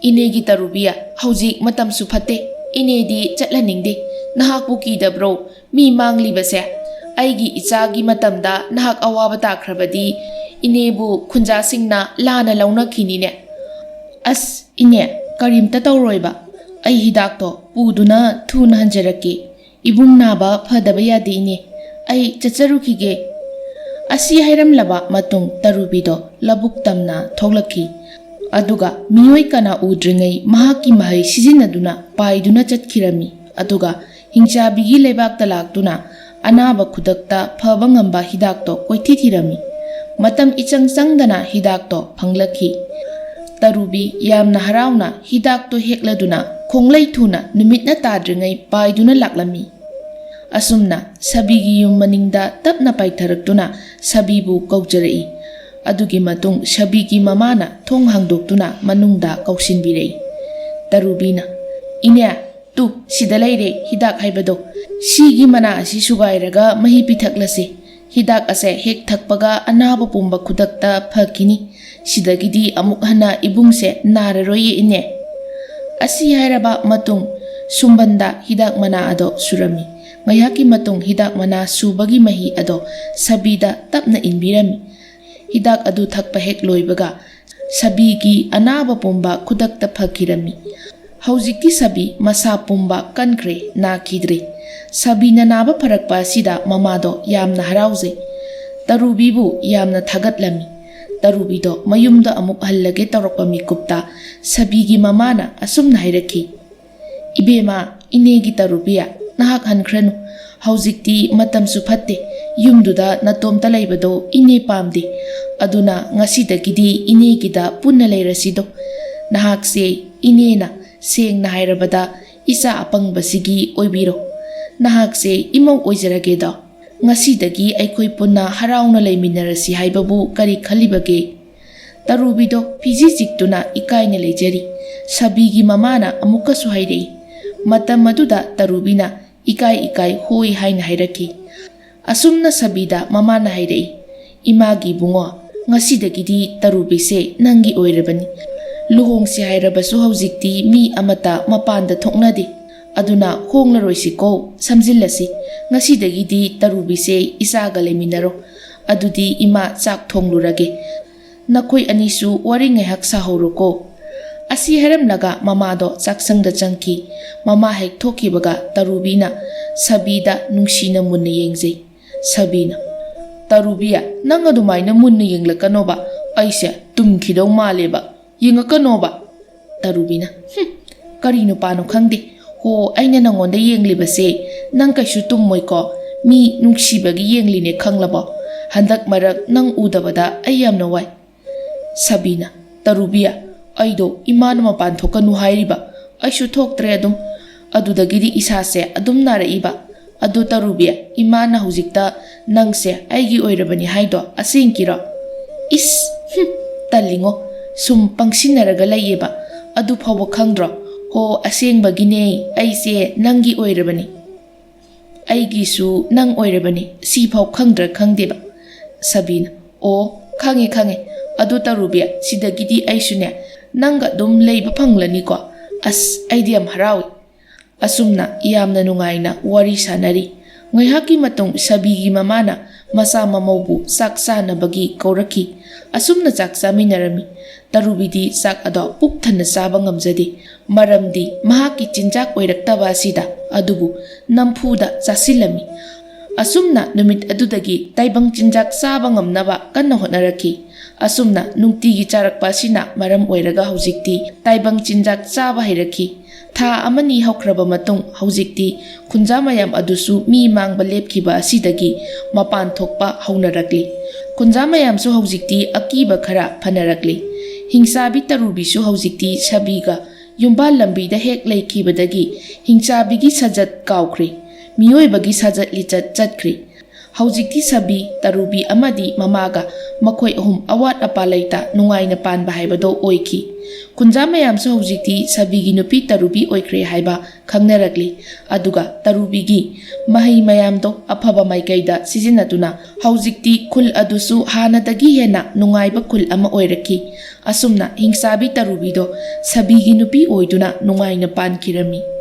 S1: Inegi Tarubia haujik matam su phate. Inedi chatlaningde. Nahakpu kidabro mi manglibase. Aigi ichagi matamda nahak awaba takrabadi inebu khunja singna lana launa kinine. As ine karimta tawroiba. Ai hidakto puduna thuna hanjarake. Ibung naba phadaba yade ine. Ai chacharukige. Asi hairamlaba matung Tarubido labuk tamna thoglaki. Aduga miyoi kana udringai mahaki mahai sizinaduna paiduna chatkirami. Aduga hingchabigi lebakta laktuna anaba khudakta phaba ngamba hidakto koithithirami. Matam ichang changdana hidakto phanglaki. Tarubi yamna harauna hidakto hekladuna khonglai thuna numitna tadringai paiduna laklami. Asumna sabigi yum maningda tapna paitharaktuna sabibu kaujarai. Adugi matung sabigi mamana thong hangdoktuna manungda kausinbirei. Tarubina ine tu sida leire hidak haibado. Sigi mana asi sugairaga mahi pithaklase. Hidak ase hek thakpaga anaba pumba khudakta phakini. Sidagidi amuk hana ibungse nararoye ine. Asi hairaba matung sumbanda hidak mana ado surami. Ngayaki matung hidak mana subagi mahi ado sabida tapna inbirami. Hidak adu thakpa hek loibaga sabigi anaba pumba khudakta phakirami. Haujiki sabi masa pumba kankre na kidre. Sabi na naba parakpa sida mamado yamna harauze. Tarubibu yamna thagatlami. Tarubido mayumda amuk hallage tarakpa mikupta sabigi mamana asumna hairaki. Ibema inegi Tarubia nahak hankranu. Haujikti matam suphatte yumduda natomta laibado ine pamde. Aduna ngasidagidi inegida punna leirasido. ꯅꯍꯥꯛꯁꯦ ꯏꯅꯦꯅ ꯁꯦꯡꯅ ꯍꯥꯏꯔꯕꯗ ꯏꯆꯥ ꯑꯄꯪꯕꯁꯤꯒꯤ ꯑꯣꯏꯕꯤꯔꯣ꯫ ꯅꯍꯥꯛꯁꯦ ꯏꯃꯧ ꯑꯣꯏꯖꯔꯒꯦꯗꯣ꯫ ꯉꯁꯤꯗꯒꯤ ꯑꯩꯈꯣꯏ ꯄꯨꯟꯅ ꯍꯔꯥꯎꯅ ꯂꯩꯃꯤꯟꯅꯔꯁꯤ ꯍꯥꯏꯕꯕꯨ ꯀꯔꯤ ꯈꯜꯂꯤꯕꯒꯦ? ꯇꯔꯨꯕꯤꯗꯣ ꯐꯤꯖꯤ ꯆꯤꯛꯇꯨꯅ ꯏꯀꯥꯏꯅ ꯂꯩꯖꯔꯤ꯫ ꯁꯕꯤꯒꯤ ꯃꯃꯥꯅ ꯑꯃꯨꯛꯀꯁꯨ ꯍꯥꯏꯔꯛꯏ꯫ ꯃꯇꯝ ꯑꯗꯨꯗ ꯇꯔꯨꯕꯤꯅ ꯏꯀꯥꯏ ꯍꯣꯏ ꯍꯥꯏꯅ ꯍꯥꯏꯔꯛꯈꯤ꯫ ꯑꯁꯨꯝꯅ ꯁꯕꯤꯗ ꯃꯃꯥꯅ ꯍꯥꯏꯔꯛꯏ, ꯏꯃꯥꯒꯤ ꯏꯕꯨꯡꯉꯣ, ꯉꯁꯤꯗꯒꯤꯗꯤ ꯇꯔꯨꯕꯤꯁꯦ ꯅꯪꯒꯤ ꯑꯣꯏꯔꯕꯅꯤ꯫ ꯂꯨꯍꯣꯡꯁꯤ ꯍꯥꯏꯔꯕꯁꯨ ꯍꯧꯖꯤꯛꯇꯤ ꯃꯤ ꯑꯃꯠꯇ ꯃꯄꯥꯟꯗ ꯊꯣꯛꯅꯗꯦ꯫ ꯑꯗꯨꯅ ꯍꯣꯡꯂꯔꯣꯏꯁꯤꯀꯣ, ꯁꯝꯖꯤꯜꯂꯁꯤ꯫ ꯉꯁꯤꯗꯒꯤꯗꯤ ꯇꯔꯨꯕꯤꯁꯦ ꯏꯆꯥꯒ ꯂꯩꯃꯤꯟꯅꯔꯣ꯫ ꯑꯗꯨꯗꯤ ꯏꯃꯥ ꯆꯥꯛ ꯊꯣꯡꯂꯨꯔꯒꯦ꯫ ꯅꯈꯣꯏ ꯑꯅꯤꯁꯨ ꯋꯥꯔꯤ ꯉꯥꯏꯍꯥꯛ ꯁꯥꯍꯧꯔꯣꯀꯣ꯫ ꯑꯁꯤ ꯍꯥꯏꯔꯝꯂꯒ ꯃꯃꯥꯗꯣ ꯆꯥꯛꯁꯪꯗ ꯆꯪꯈꯤ꯫ ꯃꯃꯥ ꯍꯦꯛ ꯊꯣꯛꯈꯤꯕꯒ ꯇꯔꯨꯕꯤꯅ ꯁꯕꯤꯗ ꯅꯨꯡꯁꯤꯅ ꯃꯨꯟꯅ ꯌꯦꯡꯖꯩ꯫ ꯁꯕꯤꯅ, ꯇꯔꯨꯕꯤ, ꯅꯪ ꯑꯗꯨꯃꯥꯏꯅ ꯃꯨꯟꯅ ꯌꯦꯡꯂꯛꯀꯅꯣꯕ, ꯑꯩꯁꯦ ꯇꯨꯝꯈꯤꯗꯧ ꯃꯥꯜꯂꯦꯕ, ꯌꯦꯡꯉꯛꯀꯅꯣꯕ꯫ ꯇꯔꯨꯕꯤꯅ, ꯀꯔꯤ ꯅꯨꯄꯥꯅꯣ ꯈꯪꯗꯦ, ꯍꯣ ꯑꯩꯅ ꯅꯪꯉꯣꯟꯗ ꯌꯦꯡꯂꯤꯕꯁꯦ ꯅꯪ ꯀꯩꯁꯨ ꯇꯨꯝꯃꯣꯏꯀꯣ, ꯃꯤ ꯅꯨꯡꯁꯤꯕꯒꯤ ꯌꯦꯡꯂꯤꯅꯦ ꯈꯪꯂꯕꯣ? ꯍꯟꯗꯛ ꯃꯔꯛ ꯅꯪ ꯎꯗꯕꯗ ꯑꯩ ꯌꯥꯝꯅ ꯋꯥꯏ꯫ ꯁꯕꯤꯅ, ꯇꯔꯨꯕꯤ, ꯑꯩꯗꯣ ꯏꯃꯥꯅ ꯃꯄꯥꯟ ꯊꯣꯛꯀꯅꯨ ꯍꯥꯏꯔꯤꯕ, ꯑꯩꯁꯨ ꯊꯣꯛꯇ꯭ꯔꯦ ꯑꯗꯨꯝ, ꯑꯗꯨꯗꯒꯤꯗꯤ ꯏꯁꯥꯁꯦ ꯑꯗꯨꯝ ꯅꯥꯔꯛꯏꯕ꯫ ꯑꯗꯨ ꯇꯔꯨꯕꯤ, ꯏꯃꯥꯅ ꯍꯧꯖꯤꯛꯇ ꯅꯪꯁꯦ ꯑꯩꯒꯤ ꯑꯣꯏꯔꯕꯅꯤ ꯍꯥꯏꯗꯣ ꯑꯁꯦꯡꯀꯤꯔꯣ? ꯏꯁ, ꯇꯜꯂꯤꯉꯣ, ꯁꯨꯝ ꯄꯪꯁꯤꯟꯅꯔꯒ ꯂꯩꯌꯦꯕ, ꯑꯗꯨ ꯐꯥꯎꯕ ꯈꯪꯗ꯭ꯔꯣ? ꯍꯣ ꯑꯁꯦꯡꯕꯒꯤꯅꯦ, ꯑꯩꯁꯦ ꯅꯪꯒꯤ ꯑꯣꯏꯔꯕꯅꯤ, ꯑꯩꯒꯤꯁꯨ ꯅꯪ ꯑꯣꯏꯔꯕꯅꯤ, ꯁꯤꯐꯥꯎ ꯈꯪꯗ꯭ꯔꯥ ꯈꯪꯗꯦꯕ꯫ ꯁꯕꯤꯅ, ꯑꯣ ꯈꯪꯉꯦ, ꯑꯗꯨ ꯇꯔꯨꯕꯤ, ꯁꯤꯗꯒꯤꯗꯤ ꯑꯩꯁꯨꯅꯦ ꯅꯪꯒ ꯑꯗꯨꯝ ꯂꯩꯕ ꯐꯪꯂꯅꯤꯀꯣ? ꯑꯁ ꯑꯩꯗꯤ ꯌꯥꯝ ꯍꯔꯥꯎꯏ꯫ ꯑꯁꯨꯝꯅ ꯌꯥꯝꯅ ꯅꯨꯡꯉꯥꯏꯅ ꯋꯥꯔꯤ ꯁꯥꯅꯔꯤ꯫ ꯉꯥꯏꯍꯥꯛꯀꯤ ꯃꯇꯨꯡ ꯁꯕꯤꯒꯤ ꯃꯃꯥꯅ ꯃꯆꯥ ꯃꯃꯧꯕꯨ ꯆꯥꯛ ꯆꯥꯅꯕꯒꯤ ꯀꯧꯔꯛꯈꯤ꯫ ꯑꯁꯨꯝꯅ ꯆꯥꯛ ꯆꯥꯃꯤꯟꯅꯔꯝꯃꯤ꯫ ꯇꯔꯨꯕꯤꯗꯤ ꯆꯥꯛ ꯑꯗꯣ ꯄꯨꯛ ꯊꯟꯅ ꯆꯥꯕ ꯉꯝꯖꯗꯦ, ꯃꯔꯝꯗꯤ ꯃꯍꯥꯛꯀꯤ ꯆꯤꯟꯖꯥꯛ ꯑꯣꯏꯔꯛꯇꯕ ꯑꯁꯤꯗ, ꯑꯗꯨꯕꯨ ꯅꯝꯐꯨꯗ ꯆꯥꯁꯤꯜꯂꯝꯃꯤ꯫ ꯑꯁꯨꯝꯅ ꯅꯨꯃꯤꯠ ꯑꯗꯨꯗꯒꯤ ꯇꯥꯏꯕꯪ ꯆꯤꯟꯖꯥꯛ ꯆꯥꯕ ꯉꯝꯅꯕ ꯀꯟꯅ ꯍꯣꯠꯅꯔꯛꯈꯤ꯫ ꯑꯁꯨꯝꯅ ꯅꯨꯡꯇꯤꯒꯤ ꯆꯥꯔꯛꯄ ꯑꯁꯤꯅ ꯃꯔꯝ ꯑꯣꯏꯔꯒ ꯍꯧꯖꯤꯛꯇꯤ ꯇꯥꯏꯕꯪ ꯆꯤꯟꯖꯥꯛ ꯆꯥꯕ ꯍꯩꯔꯛꯈꯤ꯫ ꯊꯥ ꯑꯃꯅꯤ ꯍꯧꯈ꯭ꯔꯕ ꯃꯇꯨꯡ ꯍꯧꯖꯤꯛꯇꯤ ꯈꯨꯟꯖꯥ ꯃꯌꯥꯝ ꯑꯗꯨꯁꯨ ꯃꯤ ꯃꯥꯡꯕ ꯂꯦꯞꯈꯤꯕ ꯑꯁꯤꯗꯒꯤ ꯃꯄꯥꯟ ꯊꯣꯛꯄ ꯍꯧꯅꯔꯛꯂꯤ꯫ ꯈꯨꯟꯖꯥ ꯃꯌꯥꯝꯁꯨ ꯍꯧꯖꯤꯛꯇꯤ ꯑꯀꯤꯕ ꯈꯔ ꯐꯅꯔꯛꯂꯤ꯫ ꯍꯤꯡꯆꯥꯕꯤ ꯇꯔꯨꯕꯤꯁꯨ ꯍꯧꯖꯤꯛꯇꯤ ꯁꯕꯤꯒ ꯌꯨꯝꯕꯥꯜ ꯂꯝꯕꯤꯗ ꯍꯦꯛ ꯂꯩꯈꯤꯕꯗꯒꯤ ꯍꯤꯡꯆꯥꯕꯤꯒꯤ ꯁꯥꯖꯠ ꯀꯥꯎꯈ꯭ꯔꯤ, ꯃꯤꯑꯣꯏꯕꯒꯤ ꯁꯥꯖꯠ ꯂꯤꯆꯠ ꯆꯠꯈ꯭ꯔꯤ꯫ ꯍꯧꯖꯤꯛꯇꯤ ꯁꯕꯤ, ꯇꯔꯨꯕꯤ ꯑꯃꯗꯤ ꯃꯃꯥꯒ ꯃꯈꯣꯏ ꯑꯍꯨꯝ ꯑꯋꯥꯠ ꯑꯄꯥ ꯂꯩꯇ ꯅꯨꯡꯉꯥꯏꯅ ꯄꯥꯟꯕ ꯍꯥꯏꯕꯗꯣ ꯑꯣꯏꯈꯤ꯫ ꯈꯨꯟꯖꯥ ꯃꯌꯥꯝꯁꯨ ꯍꯧꯖꯤꯛꯇꯤ ꯁꯕꯤꯒꯤ ꯅꯨꯄꯤ ꯇꯔꯨꯕꯤ ꯑꯣꯏꯈ꯭ꯔꯦ ꯍꯥꯏꯕ ꯈꯪꯅꯔꯛꯂꯤ꯫ ꯑꯗꯨꯒ ꯇꯔꯨꯕꯤꯒꯤ ꯃꯍꯩ ꯃꯌꯥꯝꯗꯣ ꯑꯐꯕ ꯃꯥꯏꯀꯩꯗ ꯁꯤꯖꯤꯟꯅꯗꯨꯅ ꯍꯧꯖꯤꯛꯇꯤ ꯈꯨꯜ ꯑꯗꯨꯁꯨ ꯍꯥꯟꯅꯗꯒꯤ ꯍꯦꯟꯅ ꯅꯨꯡꯉꯥꯏꯕ ꯈꯨꯜ ꯑꯃ ꯑꯣꯏꯔꯛꯈꯤ꯫ ꯑꯁꯨꯝꯅ ꯍꯤꯡꯆꯥꯕꯤ ꯇꯔꯨꯕꯤꯗꯣ ꯁꯕꯤꯒꯤ ꯅꯨꯄꯤ ꯑꯣꯏꯗꯨꯅ ꯅꯨꯡꯉꯥꯏꯅ ꯄꯥꯟꯈꯤꯔꯝꯃꯤ꯫